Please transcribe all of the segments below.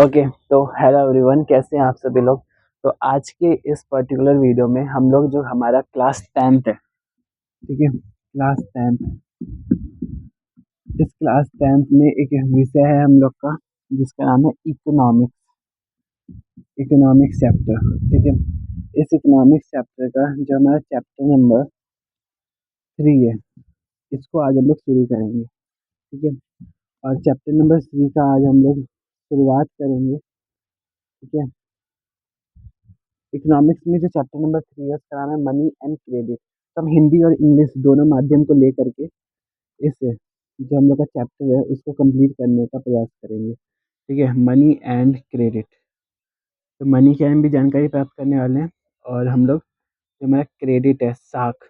Okay, तो hello everyone, कैसे हैं आप सभी लोग। तो आज के इस पर्टिकुलर वीडियो में हम लोग जो हमारा क्लास 10th है, ठीक है, क्लास 10th, इस क्लास 10th में एक विषय है हम लोग का जिसका नाम है इकोनॉमिक्स। इकोनॉमिक्स चैप्टर, ठीक है। इस इकोनॉमिक्स चैप्टर का जो हमारा चैप्टर नंबर 3 है, इसको आज हम लोग शुरू करेंगे, ठीक है। और चैप्टर नंबर 3 का आज हम लोग शुरुआत करेंगे, ठीक है। इकोनॉमिक्स में जो चैप्टर नंबर 3 है उसका नाम है मनी एंड क्रेडिट। तो हम हिंदी और इंग्लिश दोनों माध्यम को लेकर के इस जो हम लोग का चैप्टर है उसको कंप्लीट करने का प्रयास करेंगे, ठीक है। मनी एंड क्रेडिट, तो मनी के बारे में भी जानकारी प्राप्त करने वाले हैं, और हम लोग जो हमारा क्रेडिट है, साख,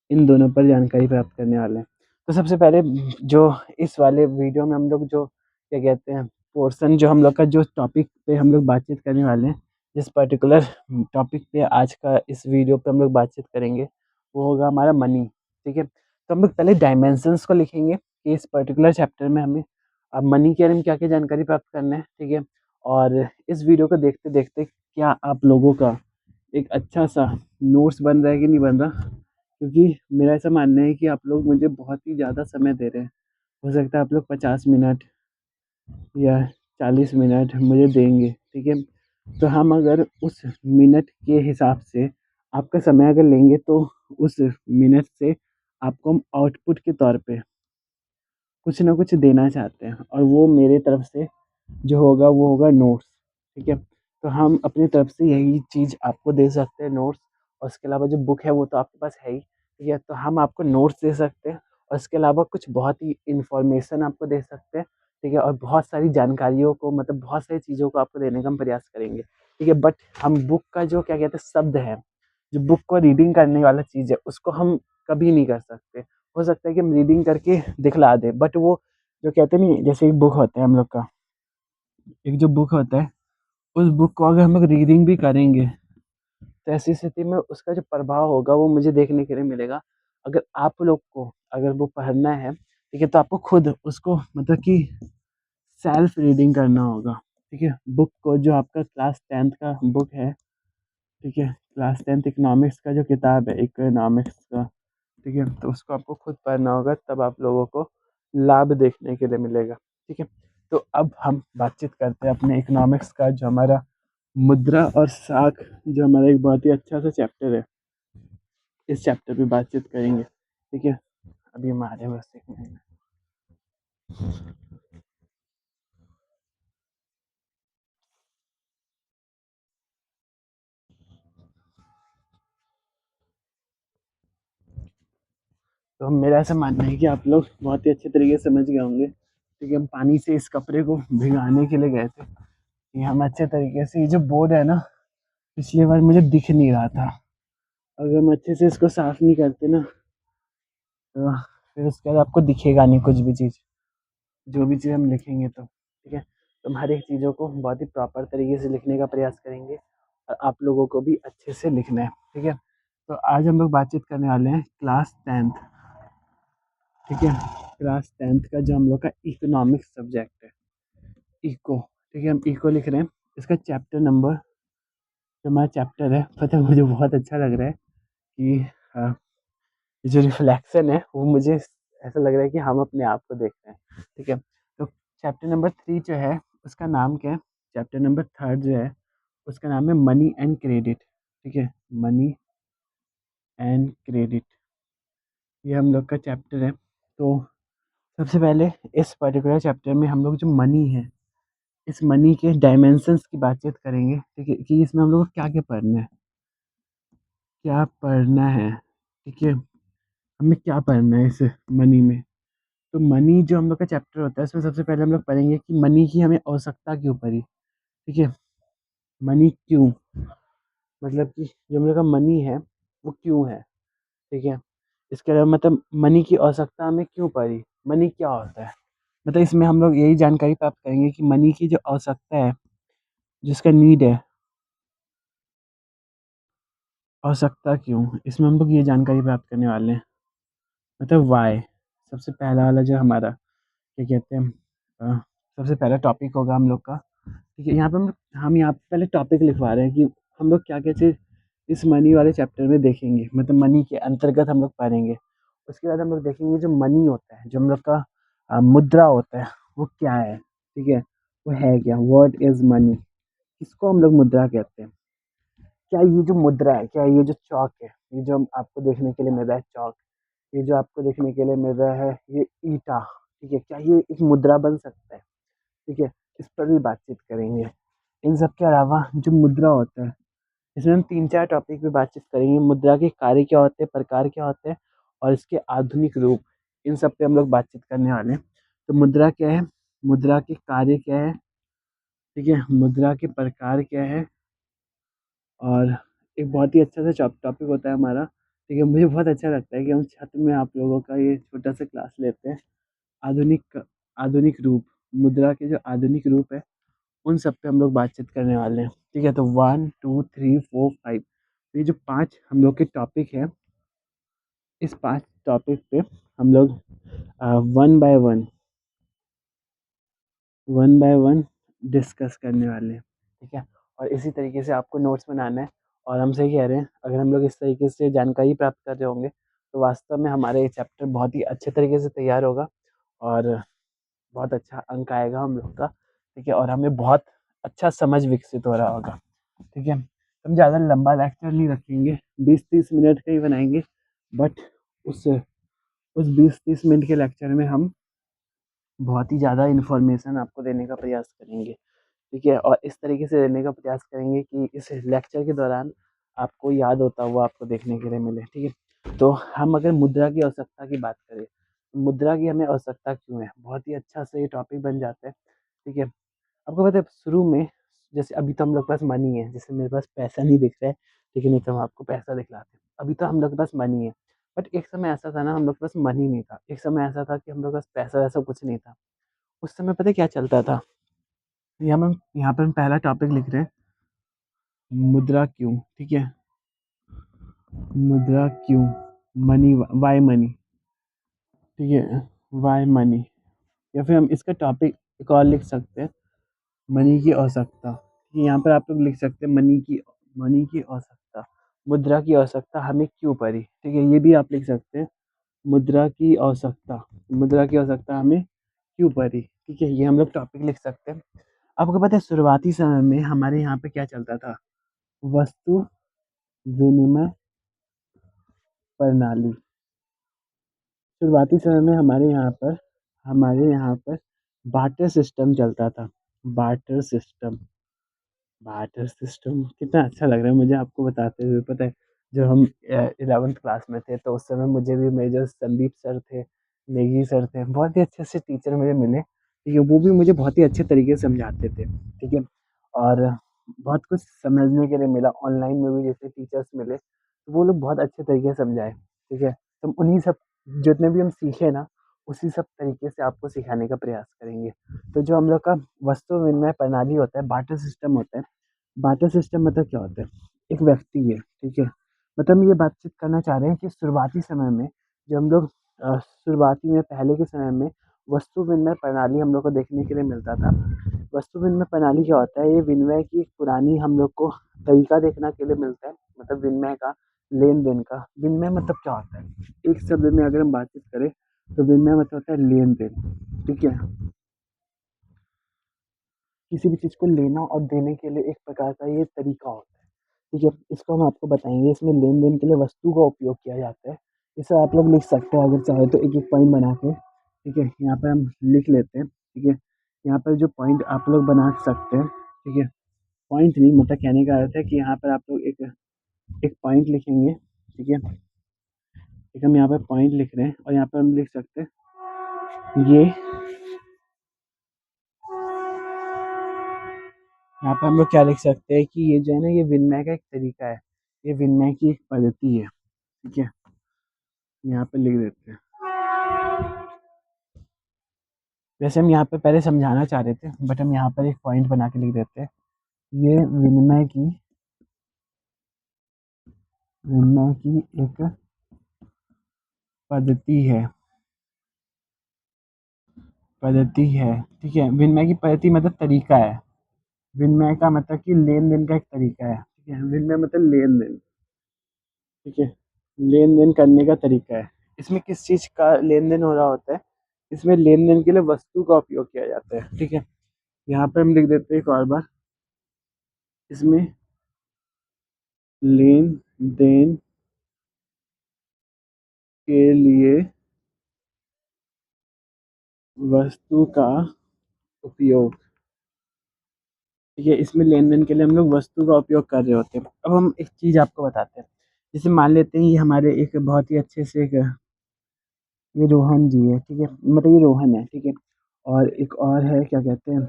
इन दोनों पर जानकारी प्राप्त करने वाले हैं। तो सबसे पहले जो इस वाले वीडियो में हम लोग जो क्या कहते हैं पोर्शन, जो हम लोग का जो टॉपिक पे हम लोग बातचीत करने वाले हैं, जिस पर्टिकुलर टॉपिक पे आज का इस वीडियो पे हम लोग बातचीत करेंगे, वो होगा हमारा मनी, ठीक है। तो हम लोग पहले डायमेंशंस को लिखेंगे कि इस पर्टिकुलर चैप्टर में हमें अब मनी के बारे में क्या क्या जानकारी प्राप्त करना है, ठीक है। और इस वीडियो को देखते देखते क्या आप लोगों का एक अच्छा सा नोट्स बन रहा है कि नहीं बन रहा, क्योंकि मेरा ऐसा मानना है कि आप लोग मुझे बहुत ही ज़्यादा समय दे रहे हैं। हो सकता है आप लोग 50 मिनट या 40 मिनट मुझे देंगे, ठीक है। तो हम अगर उस मिनट के हिसाब से आपका समय अगर लेंगे, तो उस मिनट से आपको हम आउटपुट के तौर पे कुछ ना कुछ देना चाहते हैं, और वो मेरे तरफ से जो होगा वो होगा नोट्स, ठीक है। तो हम अपनी तरफ से यही चीज़ आपको दे सकते हैं, नोट्स। और उसके अलावा जो बुक है वो तो आपके पास है ही, ठीक है। तो हम आपको नोट्स दे सकते हैं, और इसके अलावा कुछ बहुत ही इन्फॉर्मेशन आपको दे सकते हैं, ठीक है। और बहुत सारी जानकारियों को, मतलब बहुत सारी चीज़ों को आपको देने का हम प्रयास करेंगे, ठीक है। बट हम बुक का जो क्या कहते हैं शब्द है, जो बुक को रीडिंग करने वाला चीज़ है, उसको हम कभी नहीं कर सकते। हो सकता है कि हम रीडिंग करके दिखला दें, बट वो जो कहते नहीं, जैसे एक बुक होता है हम लोग का, एक जो बुक होता है, उस बुक को अगर हम लोग रीडिंग भी करेंगे, तो ऐसी स्थिति में उसका जो प्रभाव होगा वो मुझे देखने के लिए मिलेगा। अगर आप लोग को अगर वो पढ़ना है, ठीक है, तो आपको खुद उसको मतलब कि सेल्फ रीडिंग करना होगा, ठीक है। बुक को, जो आपका क्लास 10th का बुक है, ठीक है, क्लास 10th इकोनॉमिक्स का जो किताब है इकोनॉमिक्स का, ठीक है, तो उसको आपको खुद पढ़ना होगा, तब आप लोगों को लाभ देखने के लिए मिलेगा, ठीक है। तो अब हम बातचीत करते हैं अपने इकोनॉमिक्स का, जो हमारा मुद्रा और साख, जो हमारा एक बहुत ही अच्छा सा चैप्टर है, इस चैप्टर पे बातचीत करेंगे, ठीक है। अभी हमारे बस एक मिनट। तो मेरा ऐसा मानना है कि आप लोग बहुत ही अच्छे तरीके से समझ गए होंगे, क्योंकि हम पानी से इस कपड़े को भिगाने के लिए गए थे, कि हम अच्छे तरीके से, ये जो बोर्ड है ना, पिछली बार मुझे दिख नहीं रहा था, अगर हम अच्छे से इसको साफ नहीं करते ना, तो फिर उसके बाद आपको दिखेगा नहीं कुछ भी चीज़, जो भी चीज़ हम लिखेंगे, तो ठीक है। तो हम हर एक चीज़ों को बहुत ही प्रॉपर तरीके से लिखने का प्रयास करेंगे, और आप लोगों को भी अच्छे से लिखना है, ठीक है। तो आज हम लोग बातचीत करने वाले हैं क्लास 10th, ठीक है। क्लास 10th का जो हम लोग का इकोनॉमिक्स सब्जेक्ट है, इको, ठीक है, हम इको लिख रहे हैं। इसका चैप्टर नंबर, जो हमारा चैप्टर है, पता है मुझे बहुत अच्छा लग रहा है कि ये जो रिफ्लेक्शन है वो मुझे ऐसा लग रहा है कि हम अपने आप को देख रहे हैं, ठीक है। तो चैप्टर नंबर 3 जो है उसका नाम क्या है, चैप्टर नंबर 3 जो है उसका नाम है मनी एंड क्रेडिट, ठीक है। मनी एंड क्रेडिट, ये हम लोग का चैप्टर है। तो सबसे पहले इस पर्टिकुलर चैप्टर में हम लोग जो मनी है, इस मनी के डायमेंशंस की बातचीत करेंगे, ठीक है, कि इसमें हम लोग को क्या क्या पढ़ना है, क्या पढ़ना है, ठीक है। हमें क्या पढ़ना है इस मनी में। तो मनी जो हम लोग का चैप्टर होता है, उसमें सबसे पहले हम लोग पढ़ेंगे कि मनी की हमें आवश्यकता क्यों पड़ी, ठीक है। मनी क्यों, मतलब कि जो हम लोग का मनी है वो क्यों है, ठीक है। इसके अलावा मतलब मनी की आवश्यकता हमें क्यों पड़ी, मनी क्या होता है, मतलब इसमें हम लोग यही जानकारी प्राप्त करेंगे कि मनी की जो आवश्यकता है, जिसका नीड है, आवश्यकता क्यों, इसमें हम लोग ये जानकारी प्राप्त करने वाले हैं, मतलब वाई। सबसे पहला वाला जो हमारा क्या कहते हैं, अ, सबसे पहला टॉपिक होगा हम लोग का, ठीक है? यहाँ पे हम यहाँ पे पहले टॉपिक लिखवा रहे हैं कि हम लोग क्या-क्या चीज़ इस मनी वाले चैप्टर में देखेंगे, मतलब मनी के अंतर्गत हम लोग पढ़ेंगे। उसके बाद हम लोग देखेंगे जो मनी होता है, जो हम लोग का मुद्रा होता है, वो क्या है, ठीक है? वो है क्या? What is money? इसको हम लोग मुद्रा कहते हैं। क्या ये जो मुद्रा है, क्या ये जो चॉक है, ये जो आपको देखने के लिए मिल रहा है चॉक, ये जो आपको देखने के लिए मिल रहा है ये ईंटा, ठीक है? क्या ये एक मुद्रा बन सकता है? ठीक है? इस पर भी बातचीत करेंगे। इन सब के अलावा जो मुद्रा होता है, इसमें हम 3-4 टॉपिक पे बातचीत करेंगे। मुद्रा के कार्य क्या होते हैं, प्रकार क्या होते हैं और इसके आधुनिक रूप, इन सब पे हम लोग बातचीत करने वाले हैं। तो मुद्रा क्या है, मुद्रा के कार्य क्या है, ठीक है? मुद्रा के प्रकार क्या है और एक बहुत ही अच्छा सा टॉपिक होता है हमारा, ठीक है? मुझे बहुत अच्छा लगता है कि हम छत्र में आप लोगों का ये छोटा-सा क्लास लेते हैं। आधुनिक आधुनिक रूप, मुद्रा के जो आधुनिक रूप है, उन सब पे हम लोग बातचीत करने वाले हैं, ठीक है? तो 1, 2, 3, 4, 5 ये जो 5 हम लोग के टॉपिक हैं, इस 5 टॉपिक पे हम लोग वन बाय वन डिस्कस करने वाले हैं, ठीक है? और इसी तरीके से आपको नोट्स बनाना है और हम सही कह रहे हैं, अगर हम लोग इस तरीके से जानकारी प्राप्त कर रहे होंगे, तो वास्तव में हमारा ये चैप्टर बहुत ही अच्छे तरीके से तैयार होगा और बहुत अच्छा अंक आएगा हम लोग का, ठीक है? और हमें बहुत अच्छा समझ विकसित हो रहा होगा, ठीक है? हम ज़्यादा लंबा लेक्चर नहीं रखेंगे, 20-30 मिनट का ही बनाएँगे, बट उस 20-30 मिनट के लेक्चर में हम बहुत ही ज़्यादा इन्फॉर्मेशन आपको देने का प्रयास करेंगे, ठीक है? और इस तरीके से देने का प्रयास करेंगे कि इस लेक्चर के दौरान आपको याद होता हुआ आपको देखने के लिए मिले, ठीक है? तो हम अगर मुद्रा की आवश्यकता की बात करें, तो मुद्रा की हमें आवश्यकता क्यों है? बहुत ही अच्छा से ये टॉपिक बन जाता है, ठीक है? आपको पता है शुरू में जैसे अभी तो हम लोग के पास मनी है, जैसे मेरे पास पैसा नहीं दिख रहा है, ठीक है? नहीं तो हम आपको पैसा दिखलाते। अभी तो हम लोग के पास मनी है, बट एक समय ऐसा था ना हम लोग के पास मनी नहीं था। एक समय ऐसा था कि हम लोग के पास पैसा-वैसा कुछ नहीं था। उस समय पता है क्या चलता था? यहाँ पे हम पहला टॉपिक लिख रहे हैं, मुद्रा क्यों, ठीक है? मुद्रा क्यों? मनी व्हाय मनी, ठीक है? व्हाय मनी या फिर हम इसका टॉपिक एक और लिख सकते हैं, मनी की आवश्यकता। यहाँ पर आप लोग लिख सकते हैं मनी की आवश्यकता, मुद्रा की आवश्यकता हमें क्यों पड़ी, ठीक है? ये भी आप लिख सकते हैं, मुद्रा की आवश्यकता हमें क्यों पड़ी, ठीक है? ये हम लोग टॉपिक लिख सकते हैं। आपको पता है शुरुआती समय में हमारे यहाँ पे क्या चलता था? वस्तु विनिमय प्रणाली। शुरुआती समय में हमारे यहाँ पर बार्टर सिस्टम चलता था। बार्टर सिस्टम बार्टर सिस्टम कितना अच्छा लग रहा है मुझे आपको बताते हुए। पता है जब हम 11th क्लास में थे तो उस समय मुझे भी मेरे जो संदीप सर थे, नेगी सर थे, बहुत ही अच्छे से टीचर मुझे मिले, ठीक है? वो भी मुझे बहुत ही अच्छे तरीके से समझाते थे, ठीक है? और बहुत कुछ समझने के लिए मिला, ऑनलाइन में भी जैसे टीचर्स मिले, तो वो लोग बहुत अच्छे तरीके से समझाए, ठीक है? तो उन्हीं सब जितने भी हम सीखे ना, उसी सब तरीके से आपको सिखाने का प्रयास करेंगे। तो जो हम लोग का वस्तु विनिमय प्रणाली होता है, बार्टर सिस्टम होता है। बार्टर सिस्टम मतलब क्या होता है? एक व्यक्ति है, ठीक है? मतलब हम ये बातचीत करना चाह रहे हैं कि शुरुआती समय में जब हम लोग शुरुआती में पहले के समय में वस्तु विनिमय प्रणाली हम लोग को देखने के लिए मिलता था। वस्तु विनिमय प्रणाली क्या होता है? ये विनिमय की एक पुरानी हम लोग को तरीका देखने के लिए मिलता है, मतलब विनिमय का, लेन-देन का। विनिमय मतलब क्या होता है? एक शब्द में अगर हम बातचीत करें, तो विनिमय मतलब होता है लेन-देन, ठीक है? किसी भी चीज़ को लेना और देने के लिए एक प्रकार का ये तरीका होता है, ठीक है? इसको हम आपको बताएँगे, इसमें लेन-देन के लिए वस्तु का उपयोग किया जाता है। इसे आप लोग लिख सकते हैं अगर चाहें तो एक-एक पॉइंट बना के, ठीक है? यहाँ पे हम लिख लेते हैं, ठीक है? यहाँ पर जो पॉइंट आप लोग बना सकते हैं, ठीक है? पॉइंट नहीं मतलब कहने का अर्थ है कि यहाँ पर आप लोग एक एक पॉइंट लिखेंगे, ठीक है? एक हम यहाँ पे पॉइंट लिख रहे हैं और यहाँ पे हम लिख सकते हैं, ये यहाँ पे हम लोग क्या लिख सकते हैं कि ये जो है ना ये विनिमय का एक तरीका है, ये विनिमय की एक पद्धति है, ठीक है? यहाँ पे लिख देते हैं। वैसे हम यहाँ पे पहले समझाना चाह रहे थे, बट हम यहाँ पर एक पॉइंट बना के लिख देते हैं। ये विनिमय की एक पद्धति है, पद्धति है, ठीक है। विनिमय की पद्धति मतलब तरीका है। विनिमय का मतलब कि लेन-देन का एक तरीका है, ठीक है। विनिमय मतलब लेन-देन, ठीक है। लेन-देन करने का तरीका है। इसमें किस चीज़ का लेन-देन हो रहा होता है? इसमें लेन-देन के लिए वस्तु का उपयोग किया जाता है, ठीक है। यहाँ पे हम लिख देते हैं एक और बार, इसमें लेन-देन के लिए वस्तु का उपयोग, ठीक है। इसमें लेन-देन के लिए हम लोग वस्तु का उपयोग कर रहे होते हैं। अब हम एक चीज़ आपको बताते हैं, जैसे मान लेते हैं ये हमारे एक बहुत ही अच्छे से एक ये रोहन जी है, ठीक है। मतलब ये रोहन है, ठीक है। और एक और है क्या कहते हैं,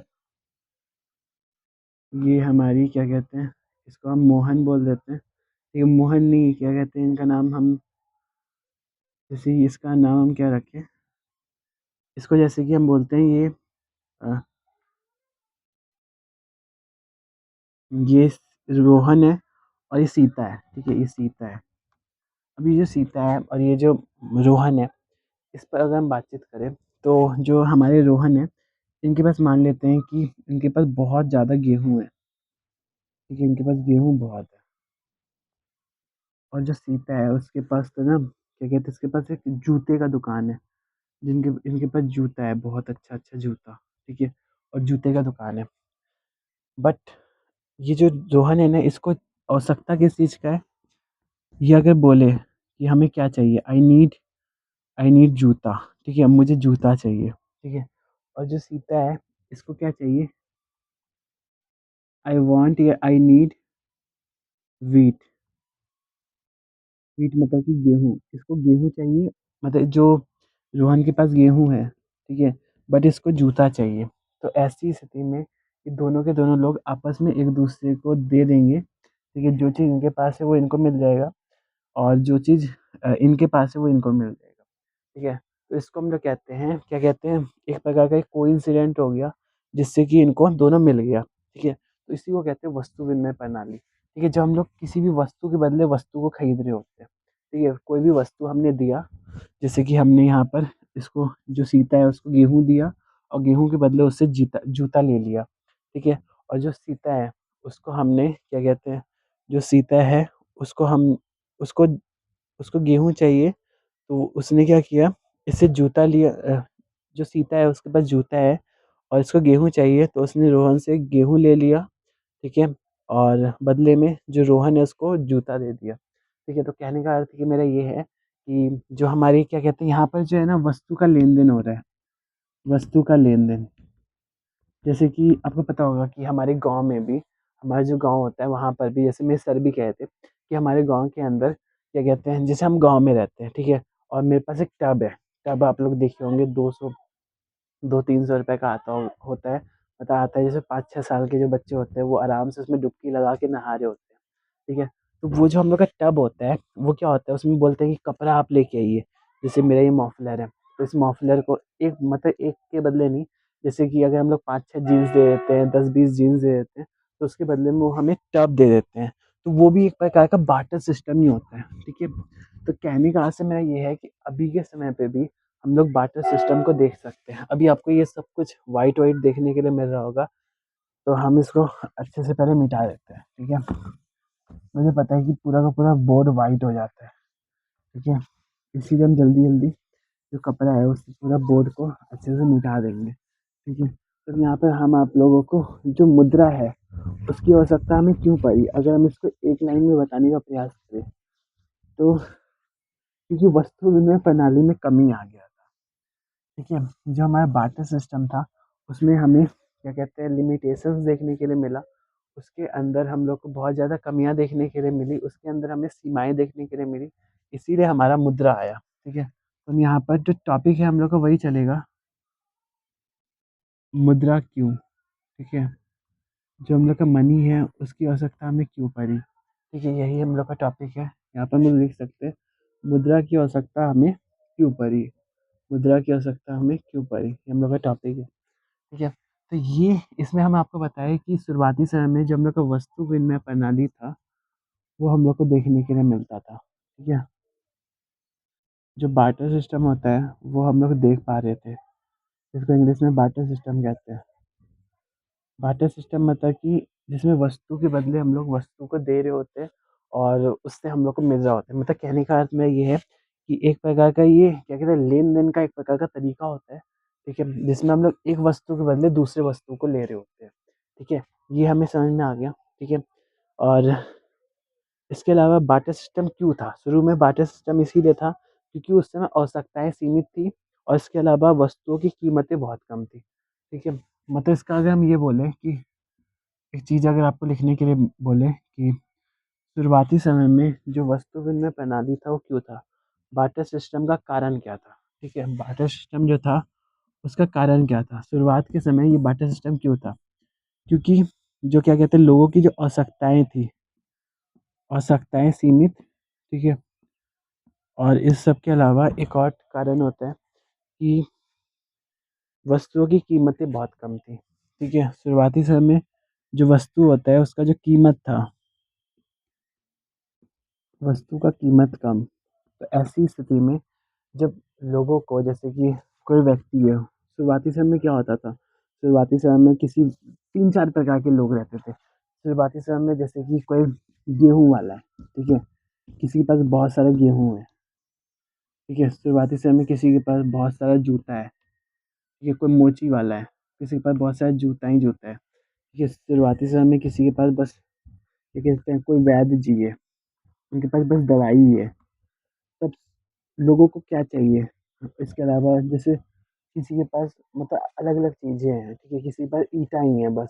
ये हमारी क्या कहते हैं, इसको हम मोहन बोल देते हैं। ये मोहन नहीं, क्या कहते हैं इनका नाम हम, जैसे इसका नाम हम क्या रखें, इसको जैसे कि हम बोलते हैं अ, ये रोहन है और ये सीता है, ठीक है। ये सीता है। अब ये जो सीता है और ये जो रोहन है, इस पर अगर हम बातचीत करें, तो जो हमारे रोहन है, इनके पास मान लेते हैं कि इनके पास बहुत ज़्यादा गेहूँ है, ठीक है। इनके पास गेहूँ बहुत है। और जो सीता है उसके पास तो ना क्या कहते हैं, इसके पास एक जूते का दुकान है, जिनके इनके पास जूता है, बहुत अच्छा-अच्छा जूता, ठीक है। और जूते का दुकान है। बट ये जो रोहन है ना, इसको आवश्यकता किस चीज़ का है? ये अगर बोले कि हमें क्या चाहिए, आई नीड जूता, ठीक है। मुझे जूता चाहिए, ठीक है। और जो सीता है, इसको क्या चाहिए? आई वांट या आई नीड व्हीट। व्हीट मतलब कि गेहूँ, इसको गेहूँ चाहिए, मतलब जो रोहन के पास गेहूँ है, ठीक है। बट इसको जूता चाहिए। तो ऐसी स्थिति में ये दोनों के दोनों लोग आपस में एक दूसरे को दे देंगे, ठीक है। जो चीज़ इनके पास है वो इनको मिल जाएगा, और जो चीज़ इनके पास है वो इनको मिल जाएगा, ठीक है। तो इसको हम लोग कहते हैं, क्या कहते हैं, एक प्रकार का एक कोइंसिडेंट हो गया, जिससे कि इनको दोनों मिल गया, ठीक है। तो इसी को कहते हैं वस्तु विनिमय प्रणाली, ठीक है। जब हम लोग किसी भी वस्तु के बदले वस्तु को खरीद रहे होते हैं, ठीक है। कोई भी वस्तु हमने दिया, जैसे कि हमने यहाँ पर इसको जो सीता है उसको गेहूँ दिया, और गेहूँ के बदले उससे जूता ले लिया, ठीक है। और जो सीता है उसको हमने क्या कहते हैं, जो सीता है उसको हम उसको उसको गेहूँ चाहिए, तो उसने क्या किया, इससे जूता लिया। जो सीता है उसके पास जूता है और इसको गेहूँ चाहिए, तो उसने रोहन से गेहूँ ले लिया, ठीक है। और बदले में जो रोहन है उसको जूता दे दिया, ठीक है। तो कहने का अर्थ कि मेरा ये है कि जो हमारी क्या कहते हैं यहाँ पर जो है ना, वस्तु का लेन-देन हो रहा है, वस्तु का लेन-देन। जैसे कि आपको पता होगा कि हमारे गाँव में भी, हमारा जो गाँव होता है वहाँ पर भी, जैसे मेरे सर भी कहे थे कि हमारे गाँव के अंदर क्या कहते हैं, जैसे हम गाँव में रहते हैं, ठीक है। और मेरे पास एक टब है, टब आप लोग देखे होंगे, 200 200-300 रुपए का होता है। मतलब आता है, जैसे 5-6 साल के जो बच्चे होते हैं वो आराम से उसमें डुबकी लगा के नहा रहे होते हैं, ठीक है। तो वो जो हम लोग का टब होता है, वो क्या होता है, उसमें बोलते हैं कि कपड़ा आप लेके आइए। जैसे मेरा ये मफलर है, तो इस मफलर को एक मतलब एक के बदले नहीं, जैसे कि अगर हम लोग 5-6 जीन्स दे देते हैं, 10-20 जीन्स दे देते हैं, तो उसके बदले में वो हमें टब दे देते हैं। तो वो भी एक प्रकार का बार्टर सिस्टम ही होता है, ठीक है। तो कहने का अर्थ से मेरा ये है कि अभी के समय पे भी हम लोग बार्टर सिस्टम को देख सकते हैं। अभी आपको ये सब कुछ व्हाइट व्हाइट देखने के लिए मिल रहा होगा, तो हम इसको अच्छे से पहले मिटा देते हैं, ठीक है। मुझे पता है कि पूरा का पूरा बोर्ड व्हाइट हो जाता है, ठीक है। इसीलिए हम जल्दी-जल्दी जो कपड़ा है उससे पूरा बोर्ड को अच्छे से मिटा देंगे, ठीक है। तो यहाँ पर हम आप लोगों को जो मुद्रा है, उसकी आवश्यकता हमें क्यों पड़ी? अगर हम इसको एक लाइन में बताने का प्रयास करें, तो क्योंकि वस्तु विनिमय प्रणाली में कमी आ गया था, ठीक है। जो हमारा बार्टर सिस्टम था, उसमें हमें क्या कहते हैं, लिमिटेशंस देखने के लिए मिला। उसके अंदर हम लोग को बहुत ज़्यादा कमियाँ देखने के लिए मिली, उसके अंदर हमें सीमाएँ देखने के लिए मिली, इसीलिए हमारा मुद्रा आया, ठीक है। तो यहाँ पर जो टॉपिक है हम लोग का वही चलेगा, मुद्रा क्यों, ठीक है। जो हम लोग का मनी है उसकी आवश्यकता हमें क्यों पड़ी, ठीक है। यही हम लोग का टॉपिक है। यहाँ पर हम लोग लिख सकते हैं, मुद्रा की आवश्यकता हमें क्यों पड़ी, मुद्रा की आवश्यकता हमें क्यों पड़ी, ये हम लोग का टॉपिक है, ठीक है। तो ये इसमें हम आपको बताएँ कि शुरुआती समय में जो हम लोग का वस्तु विनिमय प्रणाली था, वो हम लोग को देखने के लिए मिलता था, ठीक है। जो बार्टर सिस्टम होता है, वो हम लोग देख पा रहे थे, जिसको इंग्लिश में बार्टर सिस्टम कहते हैं। बार्टर सिस्टम मतलब कि जिसमें वस्तु के बदले हम लोग वस्तु को दे रहे होते हैं और उससे हम लोग को मिल रहा होता है। मतलब कहने का अर्थ में ये है कि एक प्रकार का ये क्या कहते हैं लेन-देन का एक प्रकार का तरीका होता है, ठीक है? जिसमें हम लोग एक वस्तु के बदले दूसरे वस्तु को ले रहे होते हैं, ठीक है? ये हमें समझ में आ गया, ठीक है? और इसके अलावा बार्टर सिस्टम क्यों था? शुरू में बार्टर सिस्टम इसीलिए था क्योंकि उस समय आवश्यकताएँ सीमित थी और इसके अलावा वस्तुओं की कीमतें बहुत कम थी, ठीक है? मतलब इसका अगर हम ये बोलें कि एक चीज़ अगर आपको लिखने के लिए बोले कि शुरुआती समय में जो वस्तु विनिमय प्रणाली था वो क्यों था? बार्टर सिस्टम का कारण क्या था? ठीक है, बार्टर सिस्टम जो था उसका कारण क्या था? शुरुआत के समय ये बार्टर सिस्टम क्यों था? क्योंकि जो क्या कहते हैं लोगों की जो आवश्यकताएँ थी, आवश्यकताएँ सीमित, ठीक है? और इस सब के अलावा एक और कारण होता है कि वस्तुओं की कीमतें बहुत कम थी, ठीक है? शुरुआती समय में जो वस्तु होता है उसका जो कीमत था, वस्तु का कीमत कम। तो ऐसी स्थिति में जब लोगों को जैसे कि कोई व्यक्ति है, शुरुआती समय में क्या होता था? शुरुआती समय में किसी 3-4 प्रकार के लोग रहते थे। शुरुआती समय में जैसे कि कोई गेहूँ वाला है, ठीक है? किसी के पास बहुत सारा गेहूँ है, ठीक है? शुरुआती समय में किसी के पास बहुत सारा जूता है, ठीक है? कोई मोची वाला है, किसी के पास बहुत सारा जूता ही जूता है, ठीक है? शुरुआती समय में किसी के पास बस क्या कहते हैं कोई वैद्य जी है, उनके पास बस दवाई ही है। तब लोगों को क्या चाहिए? इसके अलावा जैसे किसी के पास मतलब अलग-अलग चीज़ें हैं, ठीक है? किसी के पास ईंटें ही हैं बस,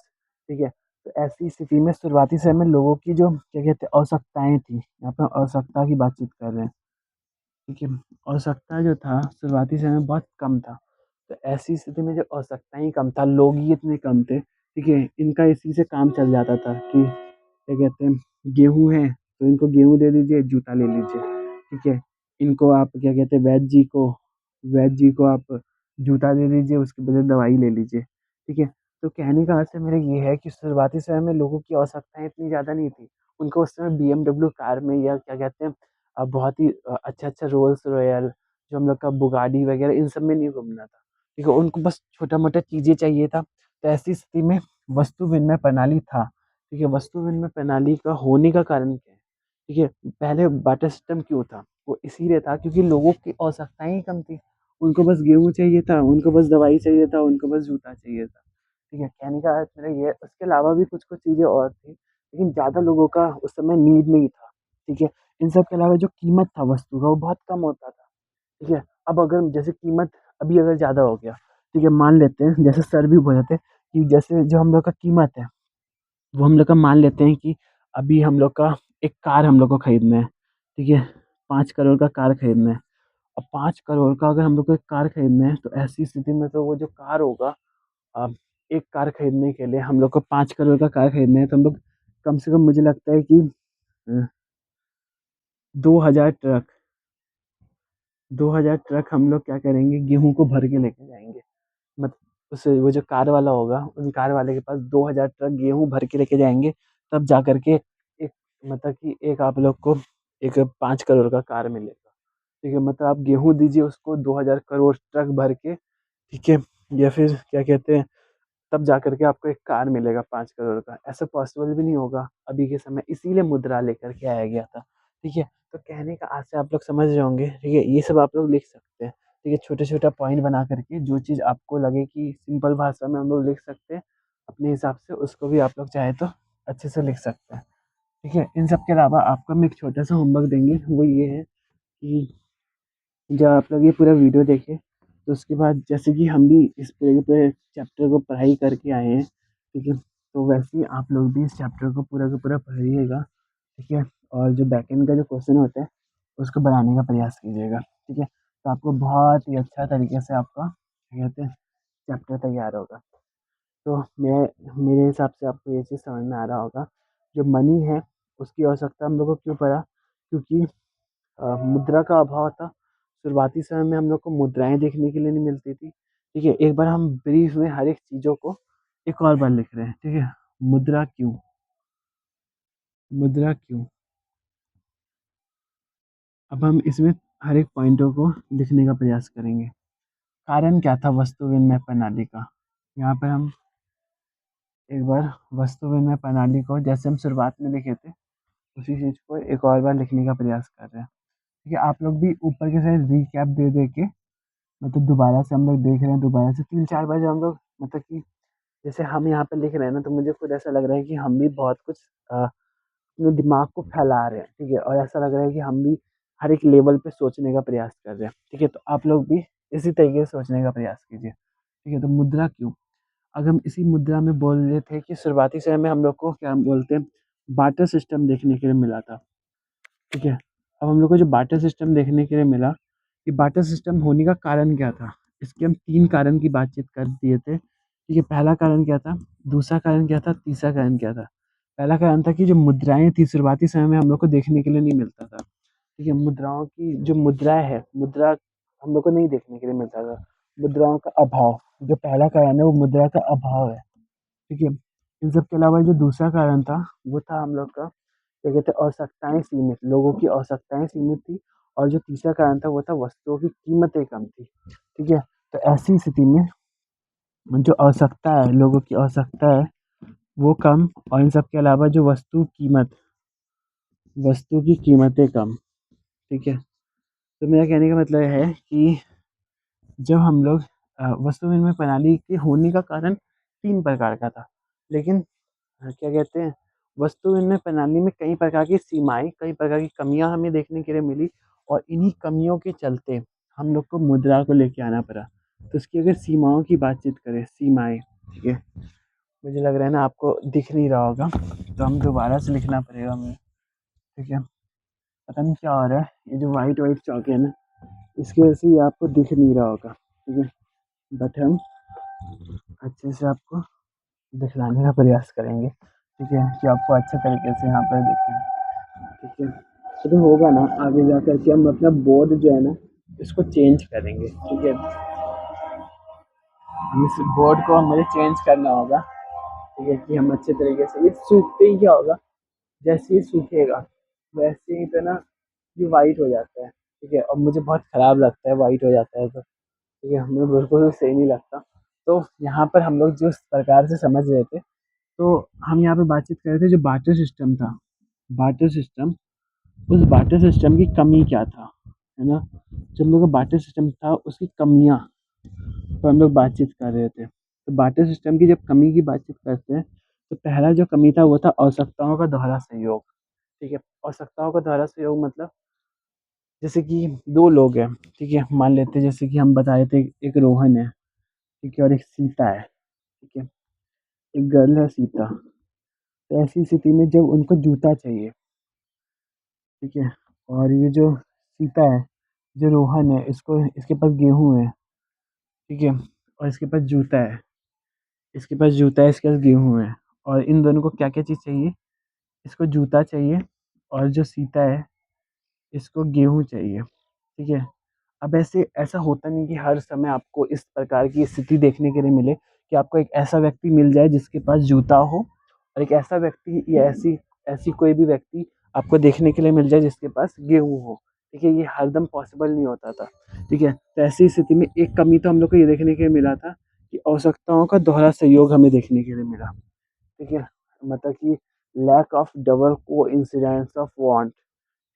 ठीक है? तो ऐसी स्थिति में शुरुआती समय में लोगों की जो क्या कहते हैं आवश्यकताएँ थी, यहाँ पे आवश्यकता की बातचीत कर रहे हैं, ठीक है? आवश्यकता जो था शुरुआती समय में बहुत कम था। तो ऐसी स्थिति में जब आवश्यकता ही कम था, लोग ही इतने कम थे, ठीक है? इनका इसी से काम चल जाता था कि क्या कहते हैं गेहूँ है, तो इनको गेहूँ दे दीजिए, जूता ले लीजिए, ठीक है? इनको आप क्या कहते हैं वैद्य जी को आप जूता दे दीजिए, उसके बदले दवाई ले लीजिए, ठीक है? तो कहने का अर्थ मेरा ये है कि शुरुआती समय में लोगों की आवश्यकताएँ इतनी ज़्यादा नहीं थी। उनको उस समय बीएमडब्ल्यू कार में या क्या कहते हैं बहुत ही अच्छा-अच्छा रोल्स रॉयल, जो हम लोग का बुगाडी वगैरह इन सब में नहीं घूमना था, ठीक है? उनको बस छोटा-मोटा चीज़ें चाहिए था। तो ऐसी स्थिति में वस्तु विनिमय प्रणाली था, ठीक है? वस्तु विनिमय प्रणाली का होने का कारण क्या है? ठीक है? पहले बार्टर सिस्टम क्यों था? वो इसीलिए था क्योंकि लोगों की आवश्यकताएँ ही कम थी। उनको बस गेहूँ चाहिए था, उनको बस दवाई चाहिए था, उनको बस जूता चाहिए था, ठीक है? कहने का अर्थ मेरा ये है, उसके अलावा भी कुछ-कुछ चीज़ें और थी, लेकिन ज़्यादा लोगों का उस समय नीड नहीं था, ठीक है? इन सब के अलावा जो कीमत था वस्तु का वो बहुत कम होता था, ठीक है? अब अगर जैसे कीमत अभी अगर ज़्यादा हो गया, ठीक है? मान लेते हैं जैसे सर भी बोले थे कि जैसे जो हम लोग का कीमत है वो हम लोग का मान लेते हैं कि अभी हम लोग का एक कार हम लोग को खरीदना है, ठीक है? 5 करोड़ का कार खरीदना है। अब 5 करोड़ का अगर हम लोग को एक कार खरीदना है, तो ऐसी स्थिति में तो वो जो कार होगा एक कार खरीदने के लिए हम लोग को 5 करोड़ का कार खरीदना है, तो हम लोग कम से कम मुझे लगता है कि अ, 2000 ट्रक 2000 ट्रक हम लोग क्या करेंगे, गेहूँ को भर के लेके जाएँगे। मत उस वो जो कार वाला होगा, उन कार वाले के पास 2000 ट्रक गेहूँ भर के लेके जाएँगे, तब जा कर के एक मतलब कि एक आप लोग को एक 5 करोड़ का कार मिलेगा। ठीक है? मतलब आप गेहूँ दीजिए उसको 2000 करोड़ ट्रक भर के, ठीक है? या फिर क्या कहते हैं, तब जा कर के आपको एक कार मिलेगा 5 करोड़ का। ऐसा पॉसिबल भी नहीं होगा अभी के समय, इसीलिए मुद्रा लेकर के आया गया था। ठीक है? तो कहने का आज से आप लोग समझ रहे होंगे, ठीक है? ये सब आप लोग लिख सकते हैं। ठीक है? छोटा-छोटा पॉइंट बना कर के जो चीज़ आपको लगे कि सिंपल भाषा में हम लोग लिख सकते हैं, अपने हिसाब से उसको भी आप लोग चाहें तो अच्छे से लिख सकते हैं। ठीक है? इन सब के अलावा आपको हम एक छोटा-सा होमवर्क देंगे, वो ये है कि जब आप लोग ये पूरा वीडियो देखें, तो उसके बाद जैसे कि हम भी इस पूरे पूरे चैप्टर को पढ़ाई करके आए हैं, ठीक है? तो वैसे ही आप लोग भी इस चैप्टर को पूरा का पूरा पढ़िएगा, ठीक है? और जो बैकएंड का जो क्वेश्चन होता है, उसको बनाने का प्रयास कीजिएगा, ठीक है? तो आपको बहुत ही अच्छा तरीके से आपका क्या कहते हैं चैप्टर तैयार होगा। तो मेरे हिसाब से आपको ये चीज़ समझ में आ रहा होगा, जो मनी है उसकी आवश्यकता हम लोग को क्यों पड़ा? क्योंकि मुद्रा का अभाव था। शुरुआती समय में हम लोग को मुद्राएँ देखने के लिए नहीं मिलती थी। ठीक है? एक बार हम ब्रीफ में हर एक चीज़ों को एक और बार लिख रहे हैं। ठीक है? मुद्रा क्यों? मुद्रा क्यों? अब हम इसमें हर एक पॉइंटों को लिखने का प्रयास करेंगे। कारण क्या था वस्तु विनिमय प्रणाली का। यहाँ पर हम एक बार वस्तु विनिमय प्रणाली को जैसे हम शुरुआत में लिखे थे उसी चीज़ को एक और बार लिखने का प्रयास कर रहे हैं। ठीक है, आप लोग भी ऊपर के साइड रिकैप दे दे के मतलब दोबारा से हम लोग देख रहे हैं, दोबारा से 3-4 बार जब हम लोग मतलब कि जैसे हम यहाँ पे लिख रहे हैं ना, तो मुझे खुद ऐसा लग रहा है कि हम भी बहुत कुछ अपने दिमाग को फैला रहे हैं, ठीक है? और ऐसा लग रहा है कि हम भी हर एक लेवल पे सोचने का प्रयास कर रहे हैं, ठीक है? तो आप लोग भी इसी तरीके से सोचने का प्रयास कीजिए, ठीक है? तो मुद्रा क्यों? अगर हम इसी मुद्रा में बोल रहे थे कि शुरुआती समय में हम लोग को क्या बोलते हैं, बार्टर सिस्टम देखने के लिए मिला था, ठीक है? अब हम लोग को जो बार्टर सिस्टम देखने के लिए मिला, कि बार्टर सिस्टम होने का कारण क्या था? इसके हम 3 कारण की बातचीत कर दिए थे, ठीक है? पहला कारण क्या था? दूसरा कारण क्या था? तीसरा कारण क्या था? पहला कारण था कि जो मुद्राएँ थी शुरुआती समय में हम लोग को देखने के लिए नहीं मिलता था, ठीक है? मुद्राओं की जो मुद्राएँ है, मुद्रा हम लोग को नहीं देखने के लिए मिलता था। मुद्राओं का अभाव, जो पहला कारण है वो मुद्रा का अभाव है, ठीक है? इन सब के अलावा जो दूसरा कारण था, वो था हम लोग का क्या कहते हैं आवश्यकताएँ सीमित, लोगों की आवश्यकताएँ सीमित थी और जो तीसरा कारण था वो था वस्तुओं की कीमतें कम थी, ठीक है? तो ऐसी स्थिति में जो आवश्यकता है, लोगों की आवश्यकता है, वो कम और इन सब के अलावा जो वस्तु की कीमतें कम, ठीक है? तो मेरा कहने का मतलब है कि जब हम लोग वस्तु विनिमय प्रणाली के होने का कारण 3 प्रकार का था, लेकिन क्या कहते हैं, वस्तु विनिमय प्रणाली में कई प्रकार की सीमाएँ, कई प्रकार की कमियाँ हमें देखने के लिए मिली और इन्हीं कमियों के चलते हम लोग को मुद्रा को लेके आना पड़ा। तो उसकी अगर सीमाओं की बातचीत करें, सीमाएँ, ठीक है? मुझे लग रहा है ना आपको दिख नहीं रहा होगा, तो हम दोबारा से लिखना पड़ेगा हमें, ठीक है? पता नहीं क्या हो रहा है, ये जो व्हाइट-व्हाइट चौक है ना, इसकी वजह से ये आपको दिख नहीं रहा होगा, ठीक है? बट हम अच्छे से आपको दिखलाने का प्रयास करेंगे, ठीक है? कि आपको अच्छे तरीके से यहाँ पर दिखे, ठीक है? तो होगा ना आगे जा कर के हम अपना बोर्ड जो है ना, इसको चेंज करेंगे, ठीक है? हम इस बोर्ड को मुझे चेंज करना होगा, ठीक है? कि हम अच्छे तरीके से ये सूखते ही क्या होगा, जैसे ही सूखेगा वैसे ही पे ना ये वाइट हो जाता है, ठीक है? और मुझे बहुत ख़राब लगता है वाइट हो जाता है तो, ठीक है? हमें बिल्कुल भी सही नहीं लगता। तो यहाँ पर हम लोग जिस प्रकार से समझ रहे थे, तो हम यहाँ पे बातचीत कर रहे थे जो बार्टर सिस्टम था, बार्टर सिस्टम, उस बार्टर सिस्टम की कमी क्या था, है ना? जो हम लोग का बार्टर सिस्टम था उसकी कमियाँ पर हम लोग बातचीत कर रहे थे। तो बार्टर सिस्टम की जब कमी की बातचीत करते हैं, तो पहला जो कमी था वो था आवश्यकताओं का दोहरा सहयोग, ठीक है? आवश्यकताओं का दोहरा सहयोग मतलब जैसे कि 2 लोग हैं, ठीक है? मान लेते हैं जैसे कि हम बता रहे थे एक रोहन है, ठीक है? और एक सीता है, ठीक है? एक गर्ल है सीता। तो ऐसी स्थिति में जब उनको जूता चाहिए, ठीक है? और ये जो सीता है, जो रोहन है, इसको इसके पास गेहूँ है, ठीक है? और इसके पास जूता है, इसके पास जूता है, इसके पास गेहूँ है और इन दोनों को क्या-क्या चीज़ चाहिए? इसको जूता चाहिए और जो सीता है, इसको गेहूँ चाहिए, ठीक है? अब ऐसे ऐसा होता नहीं कि हर समय आपको इस प्रकार की स्थिति देखने के लिए मिले कि आपको एक ऐसा व्यक्ति मिल जाए जिसके पास जूता हो और एक ऐसा व्यक्ति या ऐसी ऐसी कोई भी व्यक्ति आपको देखने के लिए मिल जाए जिसके पास गेहूँ हो, ठीक है? ये हरदम पॉसिबल नहीं होता था, ठीक है? तो ऐसी स्थिति में एक कमी तो हम लोग को ये देखने के लिए मिला था कि आवश्यकताओं का दोहरा सहयोग हमें देखने के लिए मिला, ठीक है? मतलब कि lack of double coincidence of want,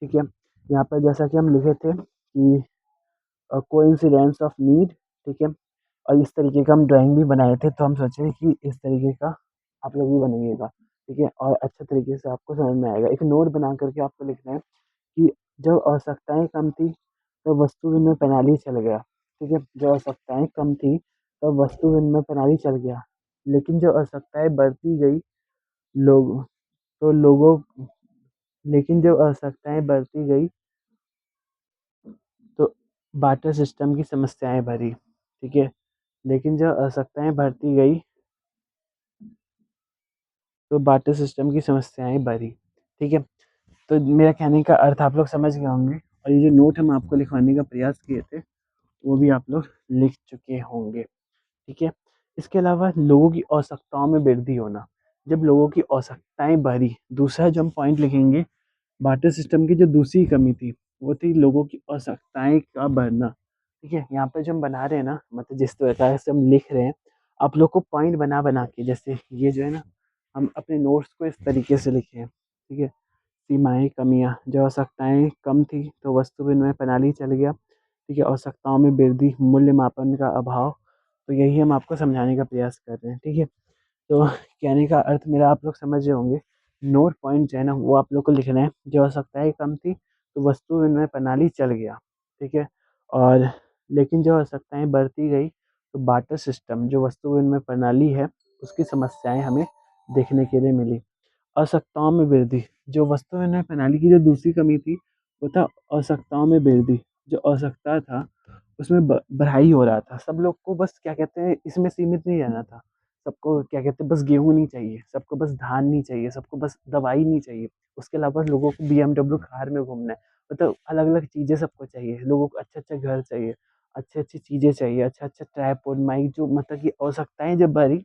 ठीक है? यहाँ पर जैसा कि हम लिखे थे कि कोइंसिडेंस ऑफ नीड, ठीक है? और इस तरीके का हम ड्राइंग भी बनाए थे, तो हम सोचे कि इस तरीके का आप लोग भी बनाइएगा, ठीक है? और अच्छे तरीके से आपको समझ में आएगा। एक नोट बना कर के आपको लिखना है कि जब आवश्यकताएँ कम थी, तब वस्तु विनिमय प्रणाली चल गया, ठीक है? जब आवश्यकताएँ कम थी, तब वस्तु विनिमय प्रणाली चल गया। लेकिन जब आवश्यकताएँ बढ़ती गई, लोग तो लोगों लेकिन जब आवश्यकताएँ बढ़ती गई तो बार्टर सिस्टम की समस्याएँ बढ़ी, ठीक है? लेकिन जब आवश्यकताएँ बढ़ती गई, तो बार्टर सिस्टम की समस्याएँ बढ़ी, ठीक है? तो मेरा कहने का अर्थ आप लोग समझ गए होंगे और ये जो नोट हम आपको लिखवाने का प्रयास किए थे, वो भी आप लोग लिख चुके होंगे, ठीक है? इसके अलावा लोगों की आवश्यकताओं में वृद्धि होना, जब लोगों की आवश्यकताएँ बढ़ी, दूसरा जो हम पॉइंट लिखेंगे, बार्टर सिस्टम की जो दूसरी कमी थी, वो थी लोगों की आवश्यकताएँ का बढ़ना, ठीक है? यहाँ पे जो हम बना रहे हैं ना, मतलब जिस प्रकार से हम लिख रहे हैं, आप लोग को पॉइंट बना-बना के, जैसे ये जो है ना, हम अपने नोट्स को इस तरीके से लिखे हैं, ठीक है? सीमाएँ, कमियाँ, जो आवश्यकताएँ कम थी, तो वस्तु विनिमय प्रणाली चल गया, ठीक है? आवश्यकताओं में वृद्धि, मूल्य मापन का अभाव, तो यही हम आपको समझाने का प्रयास कर रहे हैं, ठीक है? तो कहने का अर्थ मेरा आप लोग समझ रहे होंगे, नोट पॉइंट जो है ना, वो आप लोग को लिखना है, जो आवश्यकताएँ कम थी, तो वस्तु विनिमय प्रणाली चल गया, ठीक है? और लेकिन जो आवश्यकताएँ बढ़ती गई, तो बार्टर सिस्टम, जो वस्तु विनिमय प्रणाली है, उसकी समस्याएँ हमें देखने के लिए मिली। आवश्यकताओं में वृद्धि, जो वस्तु विनिमय प्रणाली की जो दूसरी कमी थी, वो था आवश्यकताओं में वृद्धि। जो आवश्यकता था, उसमें बढ़ाई हो रहा था। सब लोग को बस क्या कहते हैं, इसमें सीमित नहीं रहना था। सबको क्या कहते हैं, बस गेहूँ नहीं चाहिए, सबको बस धान नहीं चाहिए, सबको बस दवाई नहीं चाहिए। उसके अलावा लोगों को बीएमडब्ल्यू कार में घूमना है। मतलब अलग-अलग चीज़ें सबको चाहिए। लोगों को अच्छे-अच्छे घर चाहिए, अच्छी-अच्छी चीज़ें चाहिए, अच्छा-अच्छा ट्राइपॉड, माइक, जो मतलब कि आवश्यकताएँ जब बढ़ी,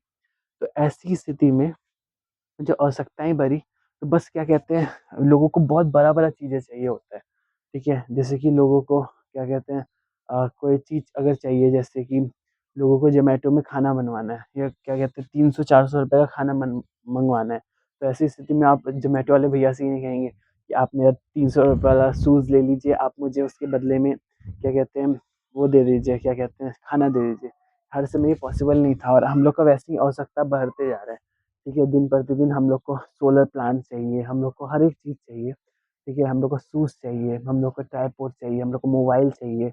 तो ऐसी स्थिति में जो आवश्यकताएँ बढ़ी, तो बस क्या कहते हैं, लोगों को बहुत बड़ा-बड़ा चीज़ें चाहिए होता है, ठीक है? जैसे कि लोगों को क्या कहते हैं, कोई चीज़ अगर चाहिए, जैसे कि लोगों को ज़ोमैटो में खाना बनवाना है, या क्या कहते हैं, 300-400 रुपए का खाना मँगवाना है, तो ऐसी स्थिति में आप ज़ोमैटो वाले भैया से ये नहीं कहेंगे कि आप मेरा 300 रुपए वाला शूज़ ले लीजिए, आप मुझे उसके बदले में क्या कहते हैं, वो दे दीजिए, क्या कहते हैं, खाना दे दीजिए। हर समय ये पॉसिबल नहीं था, और हम लोग का वैसे ही आवश्यकता बढ़ते जा रहा है। ठीक है, दिन प्रतिदिन हम लोग को सोलर प्लांट चाहिए, हम लोग को हर एक चीज़ चाहिए, ठीक है? हम लोग को शूज़ चाहिए, हम लोग को ट्राइपॉड चाहिए, हम लोग को मोबाइल चाहिए।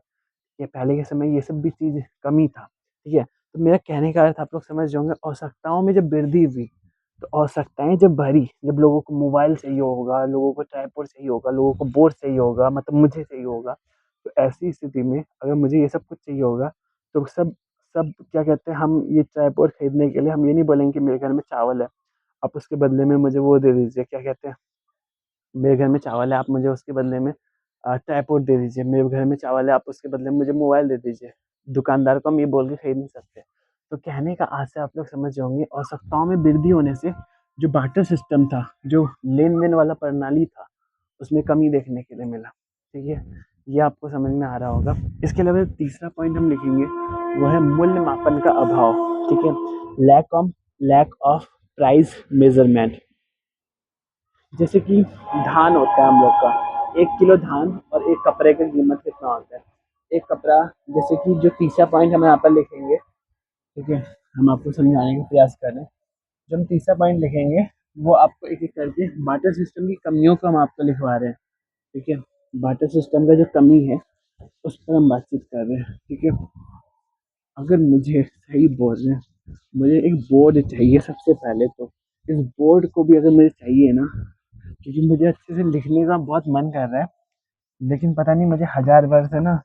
ये पहले के समय ये सब भी चीज़ कम ही था, ठीक है? तो मेरा कहने का अर्थ आप लोग समझ रहे होंगे, आवश्यकताओं में जब वृद्धि हुई, तो आवश्यकताएँ जब बढ़ी, जब लोगों को मोबाइल चाहिए होगा, लोगों को ट्राइपॉड चाहिए होगा, लोगों को बोर्ड चाहिए होगा, मतलब मुझे चाहिए होगा, तो ऐसी स्थिति में अगर मुझे ये सब कुछ चाहिए होगा, तो सब सब क्या कहते हैं, हम ये ट्राइपॉड खरीदने के लिए हम ये नहीं बोलेंगे कि मेरे घर में चावल है, आप उसके बदले में मुझे वो दे दीजिए, क्या कहते हैं, मेरे घर में चावल है, आप मुझे उसके बदले में ट्राइपॉड दे दीजिए, मेरे घर में चावल है, आप उसके बदले में मुझे मोबाइल दे दीजिए। दुकानदार को हम ये बोल के खरीद नहीं सकते। तो कहने का आशय आप लोग समझ रहे होंगे, आवश्यकताओं में वृद्धि होने से जो बार्टर सिस्टम था, जो लेन-देन वाला प्रणाली था, उसमें कमी देखने के लिए मिला। ठीक है? ये आपको समझ में आ रहा होगा। इसके अलावा एक तीसरा पॉइंट हम लिखेंगे, वो है मूल्य मापन का अभाव। ठीक है? Lack of price measurement. जैसे कि धान होता है हम लोग का, 1 किलो धान और 1 कपड़े की कीमत कितना होता है? 1 कपड़ा, जैसे कि जो तीसरा पॉइंट हम यहाँ पर लिखेंगे, ठीक है? हम आपको समझाने का प्रयास कर रहे हैं। जो हम तीसरा पॉइंट लिखेंगे, वो आपको एक-एक करके बार्टर सिस्टम की कमियों को हम आपको लिखवा रहे हैं, ठीक है? बार्टर सिस्टम का जो कमी है, उस पर हम बातचीत कर रहे हैं, ठीक है? अगर मुझे सही बोल रहे हैं, मुझे एक बोर्ड चाहिए सबसे पहले तो। इस बोर्ड को भी अगर मुझे चाहिए ना, क्योंकि मुझे अच्छे से लिखने का बहुत मन कर रहा है, लेकिन पता नहीं मुझे हज़ार बार से ना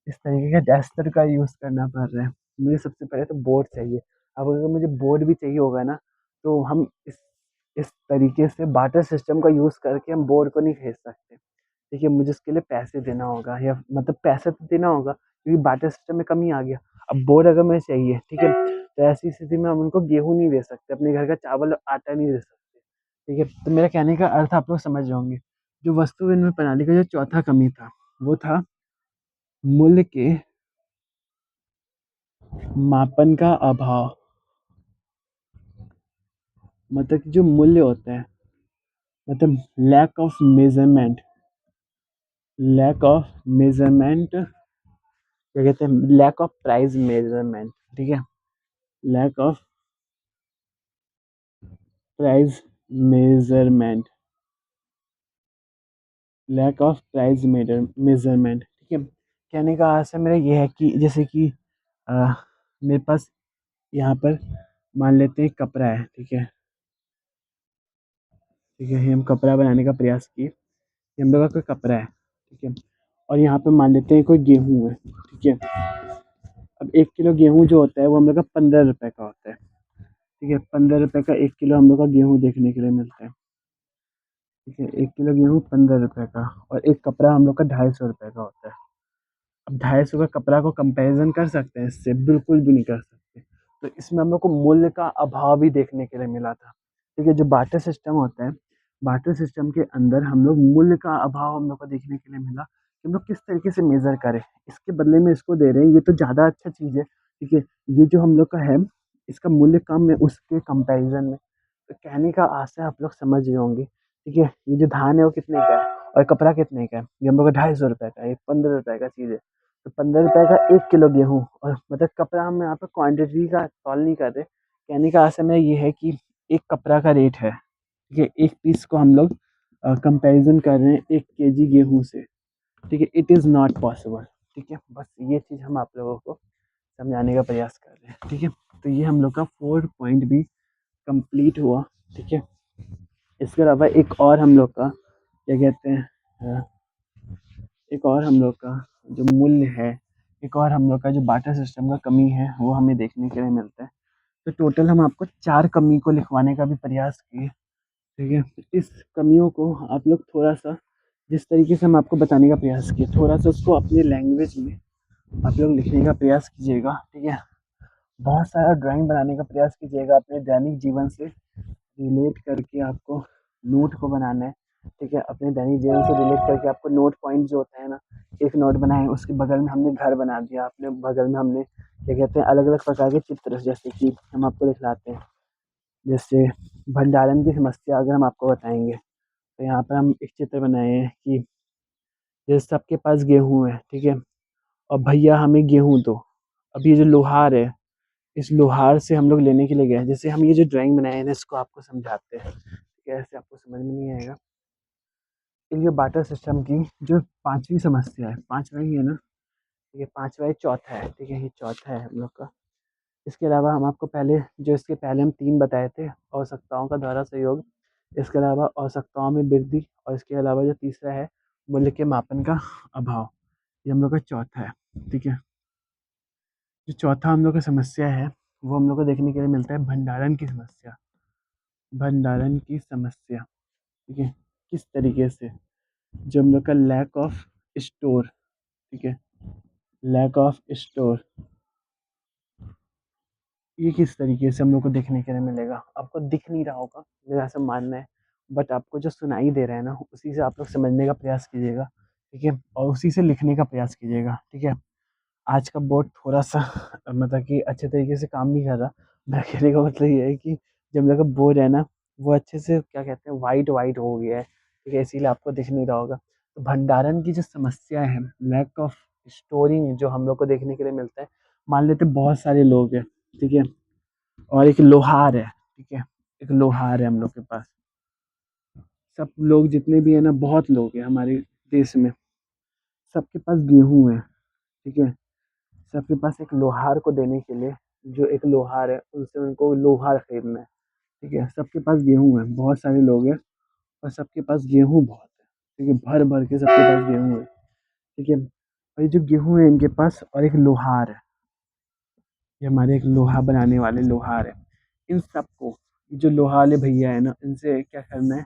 इस तरीके का डस्टर का यूज़ करना पड़ रहा है। मुझे सबसे पहले तो बोर्ड चाहिए। अब अगर मुझे बोर्ड भी चाहिए होगा ना, तो हम इस तरीके से बार्टर सिस्टम का यूज़ करके हम बोर्ड को नहीं खरीद सकते। देखिए, मुझे उसके लिए पैसे देना होगा, या मतलब पैसा तो देना होगा, क्योंकि बार्टर सिस्टम में कमी आ गया। अब बोर्ड अगर मुझे चाहिए, ठीक है? तो ऐसी स्थिति में हम उनको गेहूँ नहीं दे सकते, अपने घर का चावल और आटा नहीं दे सकते, ठीक है? तो मेरा कहने का अर्थ आप लोग समझ रहे होंगे। जो वस्तु विनिमय प्रणाली का जो चौथा कमी था, वो था मूल्य के मापन का अभाव। मतलब कि जो मूल्य होता है, मतलब लैक ऑफ मेजरमेंट, क्या कहते हैं, लैक ऑफ प्राइस मेजरमेंट, ठीक है? Lack of price measurement, measurement, ठीक है? कहने का आशय मेरा ये है कि जैसे कि अ, मेरे पास यहाँ पर मान लेते हैं कपड़ा है, ठीक है? ठीक है, ये हम कपड़ा बनाने का प्रयास किए। ये हम लोग का कोई कपड़ा है, ठीक है? और यहाँ पे मान लेते हैं कोई गेहूँ है, ठीक है? अब 1 किलो गेहूँ जो होता है, वो हम लोग का 15 रुपए का होता है, ठीक है? 15 रुपए का 1 किलो हम लोग का गेहूँ देखने के लिए मिलता है, ठीक है? 1 किलो गेहूँ 15 रुपए का, और एक कपड़ा हम लोग का 250 रुपए का होता है। अब 250 का कपड़ा को कंपैरिज़न कर सकते हैं इससे? बिल्कुल भी नहीं कर सकते। तो इसमें हम लोग को मूल्य का अभाव भी देखने के लिए मिला था, ठीक है? जो बार्टर सिस्टम होता है, बार्टर सिस्टम के अंदर हम लोग मूल्य का अभाव हम लोग को देखने के लिए मिला, कि हम लोग किस तरीके से मेज़र करें, इसके बदले में इसको दे रहे हैं, ये तो ज़्यादा अच्छा चीज़ है, ठीक है? ये जो हम लोग का है, इसका मूल्य कम है उसके कंपैरिज़न में। तो कहने का आशा आप लोग समझ रहे होंगे, ठीक है? ये जो धान है वो कितने का है और कपड़ा कितने का है? ये हम लोग का ₹250 का है, ये ₹15 का चीज़ है। तो ₹15 का 1 किलो गेहूँ और मतलब कपड़ा हम यहाँ पे क्वांटिटी का तौल नहीं कर रहे। कहने का आशय में ये है कि एक कपड़ा का रेट है, ठीक है? एक पीस को हम लोग कंपैरिज़न कर रहे हैं 1 केजी गेहूँ से, ठीक है? इट इज़ नॉट पॉसिबल, ठीक है? बस ये चीज़ हम आप लोगों को समझाने का प्रयास कर रहे हैं, ठीक है? तो ये हम लोग का 4 पॉइंट भी कंप्लीट हुआ, ठीक है? इसके अलावा एक और हम लोग का क्या कहते हैं एक और हम लोग का जो मूल्य है, एक और हम लोग का जो बाटा सिस्टम का कमी है, वो हमें देखने के लिए मिलता है। तो टोटल हम आपको 4 कमी को लिखवाने का भी प्रयास किए, ठीक है? इस कमियों को आप लोग थोड़ा-सा जिस तरीके से हम आपको बताने का प्रयास किए, थोड़ा-सा उसको अपनी लैंग्वेज में आप लोग लिखने का प्रयास कीजिएगा, ठीक है? बहुत सारा ड्राइंग बनाने का प्रयास कीजिएगा अपने दैनिक जीवन से रिलेट करके आपको नोट को बनाना है, ठीक है? अपने दैनिक जीवन से रिलेट करके आपको नोट पॉइंट जो होता है ना, एक नोट बनाएँ, उसके बगल में हमने घर बना दिया, अपने बगल में हमने क्या कहते हैं अलग-अलग प्रकार के चित्र जैसे कि हम आपको दिखलाते हैं। जैसे भंडारण की समस्या अगर हम आपको बताएँगे, तो यहाँ पे हम एक चित्र बनाए हैं कि जैसे सबके पास गेहूँ है, ठीक है? और भैया हमें गेहूँ दो। अब ये जो लोहार है, इस लोहार से हम लोग लेने के लिए गए हैं। जैसे हम ये जो ड्राइंग बनाए हैं ना, इसको आपको समझाते हैं, ठीक है? ऐसे आपको समझ में नहीं आएगा। ये बाटर सिस्टम की जो 5वीं समस्या है, 5वाँ ही है ना? ठीक है, 5वाँ ये चौथा है, ठीक है? ये चौथा है हम लोग का। इसके अलावा हम आपको पहले जो इसके पहले हम 3 बताए थे, आवश्यकताओं का दोहरा सहयोग, इसके अलावा आवश्यकताओं में वृद्धि और इसके अलावा जो तीसरा है, मूल्य के मापन का अभाव, ये हम लोग का चौथा है, ठीक है? जो चौथा हम लोग का समस्या है, वो हम लोग को देखने के लिए मिलता है भंडारण की समस्या। भंडारण की समस्या, ठीक है? किस तरीके से? जो हम लोग का लैक ऑफ स्टोर, ठीक है? लैक ऑफ स्टोर, ये किस तरीके से हम लोग को देखने के लिए मिलेगा? आपको दिख नहीं रहा होगा, मेरा ऐसा मानना है, बट आपको जो सुनाई दे रहा है ना, उसी से आप लोग समझने का प्रयास कीजिएगा, ठीक है? और उसी से लिखने का प्रयास कीजिएगा, ठीक है? आज का बोर्ड थोड़ा-सा मतलब कि अच्छे तरीके से काम नहीं कर रहा। मेरा कहने का मतलब ये है कि जो हम लोग का बोर्ड है ना, वो अच्छे से क्या कहते हैं व्हाइट-व्हाइट हो गया है, ठीक है? इसीलिए आपको दिख नहीं रहा होगा। तो भंडारण की जो समस्या है, लैक ऑफ स्टोरिंग जो हम लोग को देखने के लिए मिलता है, मान लेते हैं बहुत सारे लोग हैं, ठीक है? और एक लोहार है, ठीक है? एक लोहार है हम लोग के पास। सब लोग जितने भी हैं ना, बहुत लोग हैं हमारे देश में, सबके पास गेहूँ है, ठीक है? सबके पास एक लोहार को देने के लिए जो एक लोहार है, उनसे उनको लोहा खरीदना है, ठीक है? सबके पास गेहूँ है, बहुत सारे लोग हैं और सबके पास गेहूँ बहुत है, ठीक है? भर-भर के सबके पास गेहूँ है, ठीक है? और ये जो गेहूँ है इनके पास और एक लोहार है, ये हमारे एक लोहा बनाने वाले लोहार हैं। इन सबको जो लोहा वाले भैया हैं ना, इनसे क्या करना है,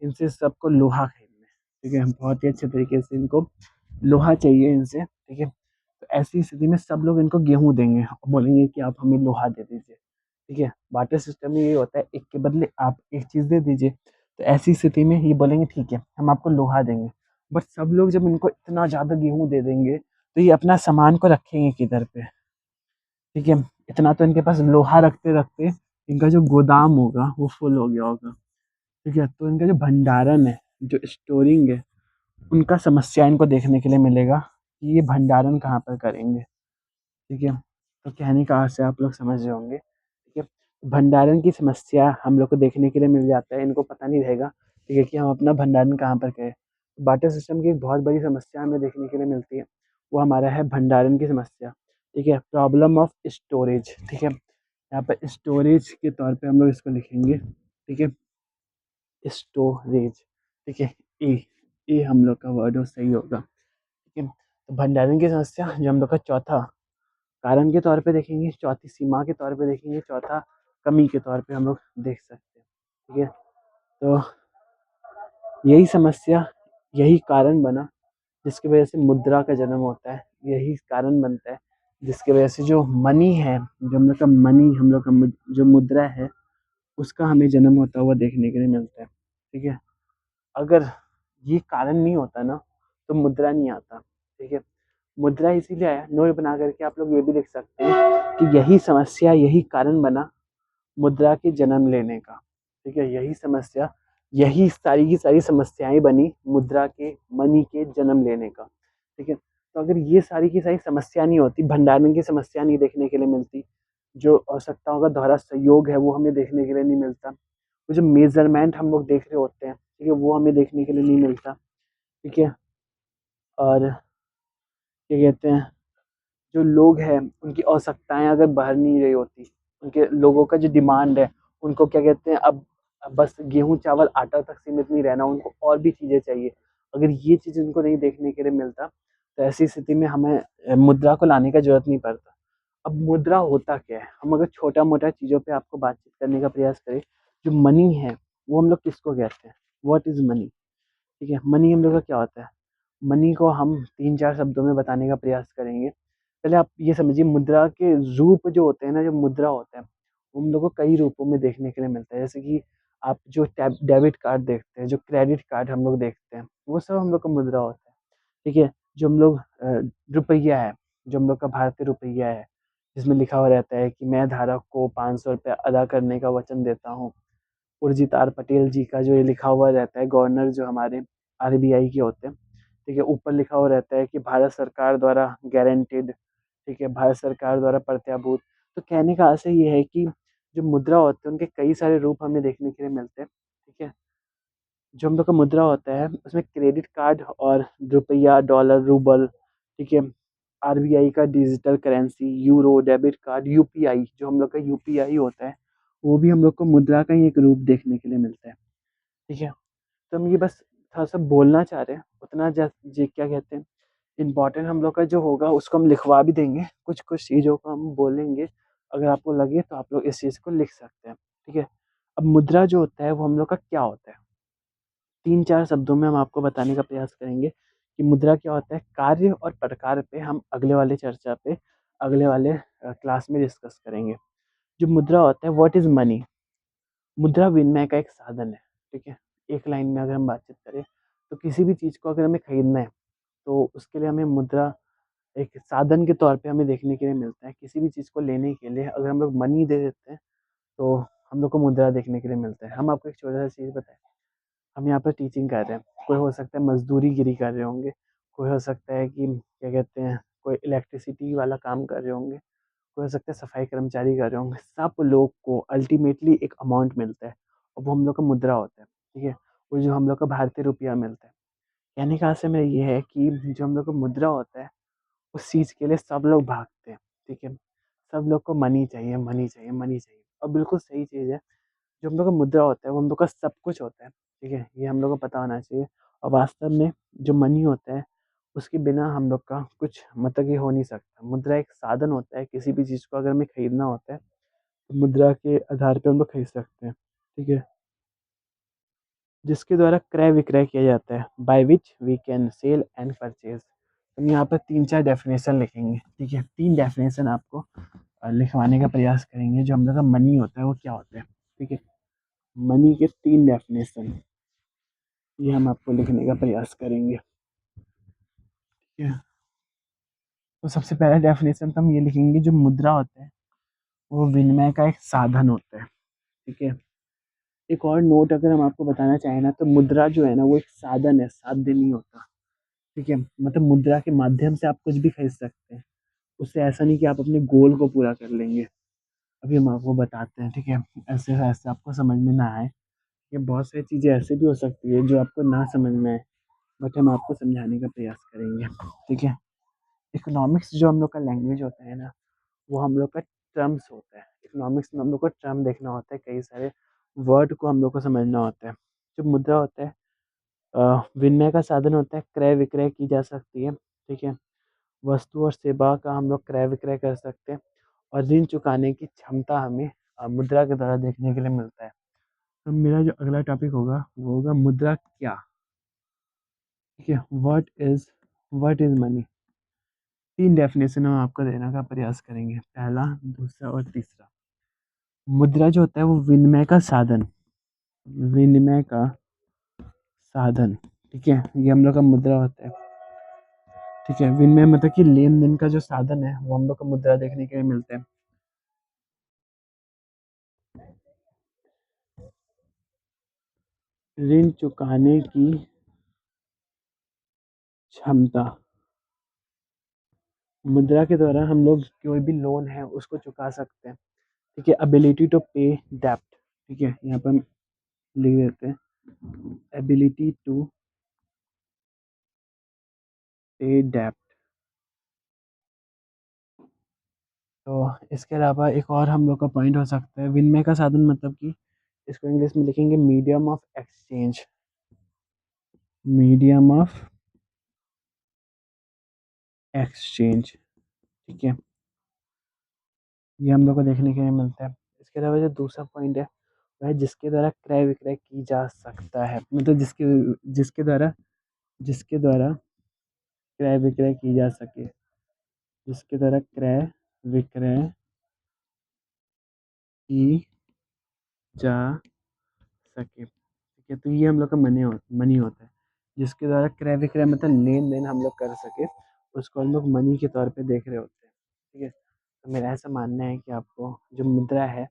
इनसे सबको लोहा खरीदना है, ठीक है? बहुत ही अच्छे तरीके से इनको लोहा चाहिए इनसे, ठीक है? तो ऐसी स्थिति में सब लोग इनको गेहूँ देंगे और बोलेंगे कि आप हमें लोहा दे दीजिए, ठीक है? बार्टर सिस्टम में ये होता है, एक के बदले आप एक चीज़ दे दीजिए। तो ऐसी स्थिति में ये बोलेंगे ठीक है, हम आपको लोहा देंगे। बट सब लोग जब इनको इतना ज़्यादा गेहूँ दे देंगे, तो ये अपना सामान को रखेंगे किधर पे? ठीक है? इतना तो इनके पास लोहा रखते-रखते इनका जो गोदाम होगा, वो फुल हो गया होगा, ठीक है? तो इनका जो भंडारण है, जो स्टोरिंग है, उनका समस्या इनको देखने के लिए मिलेगा कि ये भंडारण कहाँ पर करेंगे, ठीक है? तो कहने का आशय आप लोग समझ रहे होंगे, ठीक है? भंडारण की समस्या हम लोग को देखने के लिए मिल जाता है, इनको पता नहीं रहेगा, ठीक है, कि हम अपना भंडारण कहाँ पर करें। बार्टर सिस्टम की एक बहुत बड़ी समस्या हमें देखने के लिए मिलती है, वो हमारा है भंडारण की समस्या, ठीक है? प्रॉब्लम ऑफ स्टोरेज, ठीक है? यहाँ पे स्टोरेज के तौर पे हम लोग इसको लिखेंगे, ठीक है? स्टोरेज, ठीक है? ए, ए हम लोग का वर्ड हो सही होगा, ठीक है? तो भंडारण की समस्या जो हम लोग का चौथा कारण के तौर पे देखेंगे, चौथी सीमा के तौर पे देखेंगे, चौथा कमी के तौर पे हम लोग देख सकते हैं, ठीक है? तो यही समस्या, यही कारण बना जिसकी वजह से मुद्रा का जन्म होता है, यही कारण बनता है जिसकी वजह से जो मनी है, जो हम लोग का मनी, हम लोग का जो मुद्रा है, उसका हमें जन्म होता हुआ देखने के लिए मिलता है, ठीक है? अगर ये कारण नहीं होता ना, तो मुद्रा नहीं आता। ठीक है, मुद्रा इसीलिए आया, नोट बना करके आप लोग ये भी लिख सकते हैं कि यही समस्या, यही कारण बना मुद्रा के जन्म लेने का। ठीक है, यही समस्या, यही सारी की सारी समस्याएं बनी मुद्रा के, मनी के जन्म लेने का। ठीक है, तो अगर ये सारी की सारी समस्या नहीं होती, भंडारण की समस्या नहीं देखने के लिए मिलती, जो आवश्यकताओं का दोहरा सहयोग है वो हमें देखने के लिए नहीं मिलता, वो जो मेजरमेंट हम लोग देख रहे होते हैं, ठीक है, वो हमें देखने के लिए नहीं मिलता। ठीक है, और क्या कहते हैं, जो लोग हैं उनकी आवश्यकताएं अगर बढ़ नहीं रही होती, उनके लोगों का जो डिमांड है, उनको क्या कहते हैं, अब बस गेहूं चावल आटा तक सीमित नहीं रहना, उनको और भी चीज़ें चाहिए। अगर ये चीज़ उनको नहीं देखने के लिए मिलता, तो ऐसी स्थिति में हमें मुद्रा को लाने का जरूरत नहीं पड़ता। अब मुद्रा होता क्या है, हम अगर छोटा मोटा चीज़ों पे आपको बातचीत करने का प्रयास करें, जो मनी है वो हम लोग किसको कहते हैं, व्हाट इज़ मनी। ठीक है, मनी हम लोग का क्या होता है, मनी को हम 3-4 शब्दों में बताने का प्रयास करेंगे। पहले आप ये समझिए, मुद्रा के रूप जो होते हैं ना, जो मुद्रा होता है, वो हम लोग को कई रूपों में देखने के लिए मिलता है। जैसे कि आप जो टैब डेबिट कार्ड देखते हैं, जो क्रेडिट कार्ड हम लोग देखते हैं, वो सब हम लोग का मुद्रा होता है। ठीक है, जो हम लोग रुपया है, जो हम लोग का भारतीय रुपया है, जिसमें लिखा हुआ रहता है कि मैं धारक को 500 रुपये अदा करने का वचन देता हूँ। उर्जित आर पटेल जी का जो ये लिखा हुआ रहता है, गवर्नर जो हमारे आरबीआई के होते हैं। ठीक है, ऊपर लिखा हुआ रहता है कि भारत सरकार द्वारा गारंटीड। ठीक है, भारत सरकार द्वारा प्रत्याभूत। तो कहने का आशय ये है कि जो मुद्रा होते हैं उनके कई सारे रूप हमें देखने के लिए मिलते हैं। ठीक है, जो हम लोग का मुद्रा होता है उसमें क्रेडिट कार्ड और रुपया, डॉलर, रूबल, ठीक है, आरबीआई का digital currency, euro, debit card, UPI, जो हम लोग का यूपीआई होता है, वो भी हम लोग को मुद्रा का ही एक रूप देखने के लिए मिलता है। ठीक है, तो हम ये बस थोड़ा-सा बोलना चाह रहे हैं, उतना जे क्या कहते हैं, इम्पोर्टेंट हम लोग का जो होगा उसको हम लिखवा भी देंगे, कुछ-कुछ चीज़ों को हम बोलेंगे, अगर आपको लगे तो आप लोग इस चीज़ को लिख सकते हैं। ठीक है, अब मुद्रा जो होता है वो हम लोग का क्या होता है? 3-4 शब्दों में हम आपको बताने का प्रयास करेंगे कि मुद्रा क्या होता है, कार्य और प्रकार पे हम अगले वाले चर्चा पे, अगले वाले क्लास में डिस्कस करेंगे। जो मुद्रा होता है, व्हाट इज़ मनी? मुद्रा विनिमय का एक साधन है। ठीक है? एक लाइन में अगर हम बातचीत करें, तो किसी भी चीज़ को अगर हमें खरीदना है, तो उसके लिए हमें मुद्रा एक साधन के तौर पे हमें देखने के लिए मिलता है। किसी भी चीज़ को लेने के लिए अगर हम लोग मनी दे देते हैं, तो हम लोग को मुद्रा देखने के लिए मिलता है। हम आपको एक छोटा-सा चीज़ बताएँ, हम यहाँ पर टीचिंग कर रहे हैं, कोई हो सकता है मज़दूरीगिरी कर रहे होंगे, कोई हो सकता है कि क्या कहते हैं, कोई इलेक्ट्रिसिटी वाला काम कर रहे होंगे, कोई हो सकता है सफाई कर्मचारी कर रहे होंगे। सब लोग को अल्टीमेटली एक अमाउंट मिलता है और वो हम लोग का मुद्रा होता है। ठीक है? वो जो हम लोग का भारतीय रुपया मिलता है। कहने का आशय मेरा ये है कि जो हम लोग का मुद्रा होता है, उस चीज़ के लिए सब लोग भागते हैं। ठीक है? सब लोग को मनी चाहिए, मनी चाहिए, मनी चाहिए, और बिल्कुल सही चीज़ है। जो हम लोग का मुद्रा होता है वो हम लोग का सब कुछ होता है। ठीक है? ये हम लोग को पता होना चाहिए, और वास्तव में जो मनी होता है उसके बिना हम लोग का कुछ मतलब ये हो नहीं सकता। मुद्रा एक साधन होता है, किसी भी चीज़ को अगर हमें खरीदना होता है, तो मुद्रा के आधार पे हम लोग खरीद सकते हैं। ठीक है? जिसके द्वारा क्रय विक्रय किया जाता है, by which we can sell and purchase. हम यहाँ पर 3-4 डेफिनेशन लिखेंगे। ठीक है? 3 डेफिनेशन आपको लिखवाने का प्रयास करेंगे, जो हम लोग का मनी होता है वो क्या होता है। ठीक है? मनी के 3 डेफिनेशन, ये हम आपको लिखने का प्रयास करेंगे। ठीक है? तो सबसे पहला डेफिनेशन तो हम ये लिखेंगे, जो मुद्रा होता है वो विनिमय का एक साधन होता है। ठीक है? एक और नोट अगर हम आपको बताना चाहें ना, तो मुद्रा जो है ना वो एक साधन है, साध्य नहीं होता। ठीक है? मतलब मुद्रा के माध्यम से आप कुछ भी खरीद सकते हैं। उससे ऐसा नहीं कि आप अपने गोल को पूरा कर लेंगे। अभी हम आपको बताते हैं। ठीक है? ऐसे आपको समझ में ना आए, ये बहुत सारी चीज़ें ऐसे भी हो सकती है जो आपको ना समझ में आए, बट हम आपको समझाने का प्रयास करेंगे। ठीक है? इकोनॉमिक्स जो हम लोग का लैंग्वेज होता है ना, वो हम लोग का टर्म्स होता है। इकोनॉमिक्स में हम लोग को टर्म देखना होता है, कई सारे वर्ड को हम लोग को समझना होता है। जो मुद्रा होता है विनिमय का साधन होता है, क्रय विक्रय की जा सकती है। ठीक है? वस्तु और सेवा का हम लोग क्रय विक्रय कर सकते हैं, और ऋण चुकाने की क्षमता हमें मुद्रा के द्वारा देखने के लिए मिलता है। तो मेरा जो अगला टॉपिक होगा वो होगा मुद्रा क्या। ठीक है? What is money. 3 डेफिनेशन हम आपको देने का प्रयास करेंगे, पहला, दूसरा और तीसरा। मुद्रा जो होता है वो विनिमय का साधन, विनिमय का साधन। ठीक है? ये हम लोग का मुद्रा होता है। ठीक है, विनिमय मतलब कि लेन-देन का जो साधन है, वो हम लोग को मुद्रा देखने के लिए मिलते हैं। ऋण चुकाने की क्षमता, मुद्रा के द्वारा हम लोग कोई भी लोन है उसको चुका सकते हैं। ठीक है, एबिलिटी टू पे डेब्ट, ठीक है, यहाँ पर हम लिख देते हैं एबिलिटी टू पे डेब्ट। तो इसके अलावा एक और हम लोग का पॉइंट हो सकता है विनिमय का साधन, मतलब कि इसको इंग्लिश में लिखेंगे medium of exchange, medium of exchange. ठीक है, ये हम लोग को देखने के लिए मिलता है। इसके अलावा जो दूसरा पॉइंट है वह है जिसके द्वारा क्रय विक्रय की जा सकता है, मतलब जिसके द्वारा जिसके द्वारा क्रय विक्रय की जा सके, जिसके द्वारा क्रय विक्रय की जा सके। ठीक है, तो ये हम लोग का मनी होता है, जिसके द्वारा क्रय विक्रय मतलब लेन देन हम लोग कर सके, उसको हम लोग मनी के तौर पे देख रहे होते हैं। ठीक है, तो मेरा ऐसा मानना है कि आपको जो मुद्रा है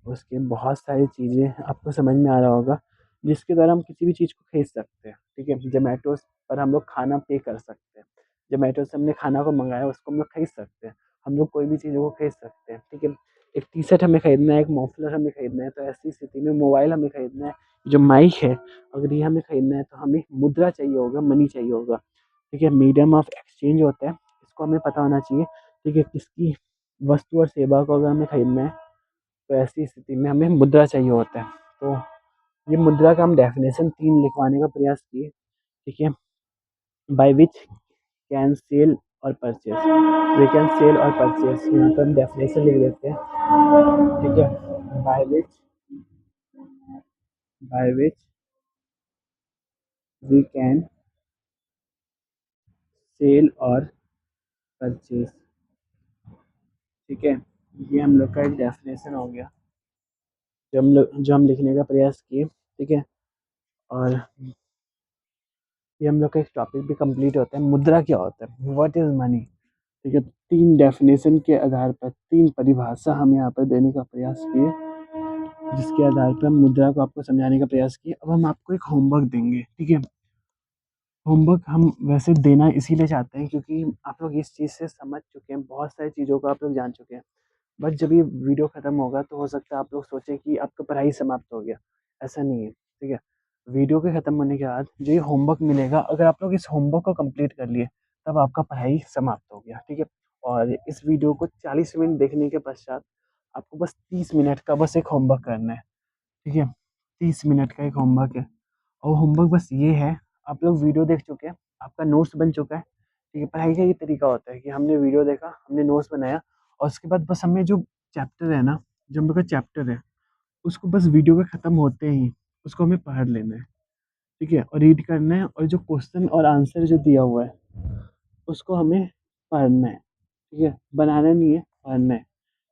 उसके बहुत सारी चीज़ें आपको समझ में आ रहा होगा, जिसके द्वारा हम किसी भी चीज़ को खरीद सकते हैं। ठीक है, ज़ोमैटो पर हम लोग खाना पे कर सकते हैं, ज़ोमैटो से हमने खाना को मंगाया उसको हम लोग खरीद सकते हैं, हम लोग कोई भी चीज़ों को खरीद सकते हैं। ठीक है, एक टी शर्ट हमें खरीदना है, एक मफलर हमें खरीदना है, तो ऐसी स्थिति में मोबाइल हमें खरीदना है, जो माइक है अगर ये हमें खरीदना है तो हमें मुद्रा चाहिए होगा, मनी चाहिए होगा। ठीक है, मीडियम ऑफ एक्सचेंज होता है, इसको हमें पता होना चाहिए। ठीक है, किसकी वस्तु और सेवा को अगर हमें खरीदना है तो ऐसी स्थिति में हमें मुद्रा चाहिए होता है। तो ये मुद्रा का हम डेफिनेशन 3 लिखवाने का प्रयास किए। ठीक है, बाय विच कैन सेल और परचेज, वी कैन सेल और परचेज, यहाँ पर हम डेफिनेशन लिख देते हैं। ठीक है, by which by which we can sell और परचेज। ठीक है, ये हम लोग का एक डेफिनेशन हो गया जो हम लिखने का प्रयास किए। ठीक है, और ये हम लोग का एक टॉपिक भी कंप्लीट होता है, मुद्रा क्या होता है, व्हाट इज मनी। ठीक है, 3 डेफिनेशन के आधार पर 3 परिभाषा हम यहाँ पर देने का प्रयास किए, जिसके आधार पर हम मुद्रा को आपको समझाने का प्रयास किए। अब हम आपको एक होमवर्क देंगे। ठीक है, होमवर्क हम वैसे देना इसीलिए चाहते हैं क्योंकि आप लोग इस चीज़ से समझ चुके हैं, बहुत सारी चीज़ों को आप लोग जान चुके हैं। बट जब ये वीडियो ख़त्म होगा तो हो सकता है आप लोग सोचें कि आपका पढ़ाई समाप्त हो गया, ऐसा नहीं है। ठीक है, वीडियो के ख़त्म होने के बाद जो ये होमवर्क मिलेगा, अगर आप लोग इस होमवर्क को कंप्लीट कर लिए तब आपका पढ़ाई समाप्त हो गया। ठीक है, और इस वीडियो को 40 मिनट देखने के पश्चात आपको बस 30 मिनट का बस एक होमवर्क करना है। ठीक है, 30 मिनट का एक होमवर्क है, और होमवर्क बस ये है, आप लोग वीडियो देख चुके हैं, आपका नोट्स बन चुका है। ठीक है, पढ़ाई का ये तरीका होता है कि हमने वीडियो देखा, हमने नोट्स बनाया, और उसके बाद बस हमें जो चैप्टर है ना, जो हम लोग का चैप्टर है, उसको बस वीडियो के ख़त्म होते ही उसको हमें पढ़ लेना है। ठीक है, और रीड करना है, और जो क्वेश्चन और आंसर जो दिया हुआ है उसको हमें पढ़ना है। ठीक है, बनाना नहीं है, पढ़ना है।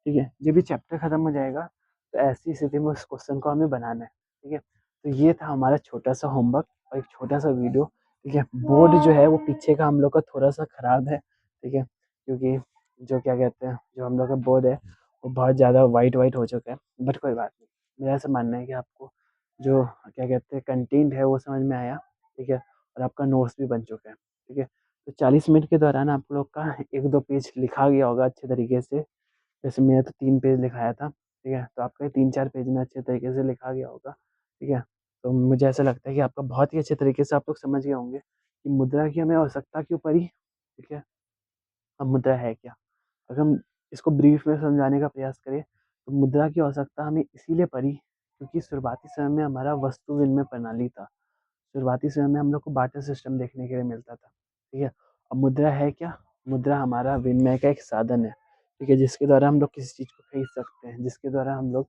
ठीक है, जब ये चैप्टर ख़त्म हो जाएगा तो ऐसी स्थिति में उस क्वेश्चन को हमें बनाना है। ठीक है, तो ये था हमारा छोटा-सा होमवर्क और एक छोटा-सा वीडियो। ठीक है, बोर्ड जो है वो पीछे का हम लोग का थोड़ा-सा ख़राब है। ठीक है, क्योंकि जो क्या कहते हैं, जो हम लोग का बोर्ड है वो बहुत ज़्यादा वाइट-वाइट हो चुका है, बट कोई बात नहीं। मेरा ऐसा मानना है कि आपको जो क्या कहते हैं कंटेंट है वो समझ में आया। ठीक है, और आपका नोट्स भी बन चुका है। ठीक है, तो 40 मिनट के दौरान आप लोग का 1-2 पेज लिखा गया होगा अच्छे तरीके से। जैसे मैंने तो 3 पेज लिखाया था। ठीक है, तो आपका 3-4 पेज में अच्छे तरीके से लिखा गया होगा। ठीक है, तो मुझे ऐसा लगता है कि आपका बहुत ही अच्छे तरीके से आप लोग समझ गए होंगे कि मुद्रा की हमें आवश्यकता क्यों पड़ी। ठीक है, अब मुद्रा है क्या? अगर हम इसको ब्रीफ में समझाने का प्रयास करें तो मुद्रा की आवश्यकता हमें इसीलिए पड़ी क्योंकि शुरुआती समय में हमारा वस्तु विनिमय प्रणाली था। शुरुआती समय में हम लोग को बार्टर सिस्टम देखने के लिए मिलता था। ठीक है, अब मुद्रा है क्या? मुद्रा हमारा विनिमय का एक साधन है। ठीक है, जिसके द्वारा हम लोग किसी चीज़ को खरीद सकते हैं, जिसके द्वारा हम लोग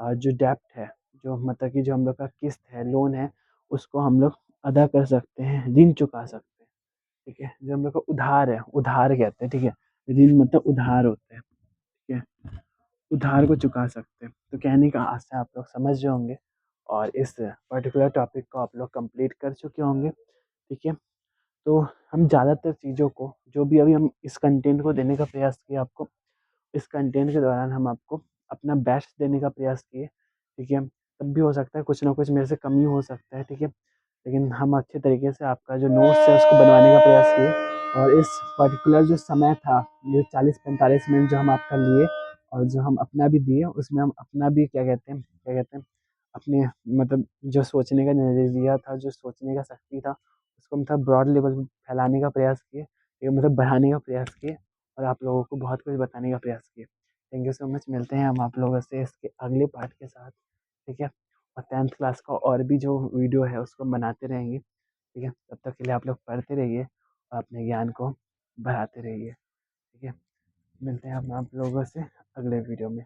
जो डेब्ट है, जो मतलब कि जो हम लोग का किस्त है, लोन है, उसको हम लोग अदा कर सकते हैं, ऋण चुका सकते हैं। ठीक है, जो हम लोग का उधार है, उधार कहते हैं। ठीक है, ऋण मतलब उधार होते हैं। ठीक है, उधार को चुका सकते हैं। तो कहने का आशा आप लोग समझ रहे होंगे, और इस पर्टिकुलर टॉपिक को आप लोग कंप्लीट कर चुके होंगे। ठीक है, तो हम ज़्यादातर चीज़ों को जो भी अभी हम इस कंटेंट को देने का प्रयास किए आपको, इस कंटेंट के दौरान हम आपको अपना बेस्ट देने का प्रयास किए, ठीक है? तब भी हो सकता है कुछ ना कुछ मेरे से कमी हो सकता है, ठीक है? लेकिन हम अच्छे तरीके से आपका जो नोट्स है उसको बनवाने का प्रयास किए और इस पर्टिकुलर जो समय था, ये 40-45 मिनट जो हम आपका लिए और जो हम अपना भी दिए, उसमें हम अपना भी क्या कहते हैं, अपने मतलब जो सोचने का नज़रिया था, जो सोचने का शक्ति था, उसको हम थोड़ा ब्रॉड लेवल पे फैलाने का प्रयास किए, ये मतलब बढ़ाने का प्रयास किए और आप लोगों को बहुत कुछ बताने का प्रयास किए। थैंक यू सो मच, मिलते हैं हम आप लोगों से इसके अगले पार्ट के साथ, ठीक है? और 10th क्लास का और भी जो वीडियो है उसको हम बनाते रहेंगे, ठीक है? तब तक के लिए आप लोग पढ़ते रहिए और अपने ज्ञान को बढ़ाते रहिए, ठीक है? मिलते हैं हम आप लोगों से अगले वीडियो में।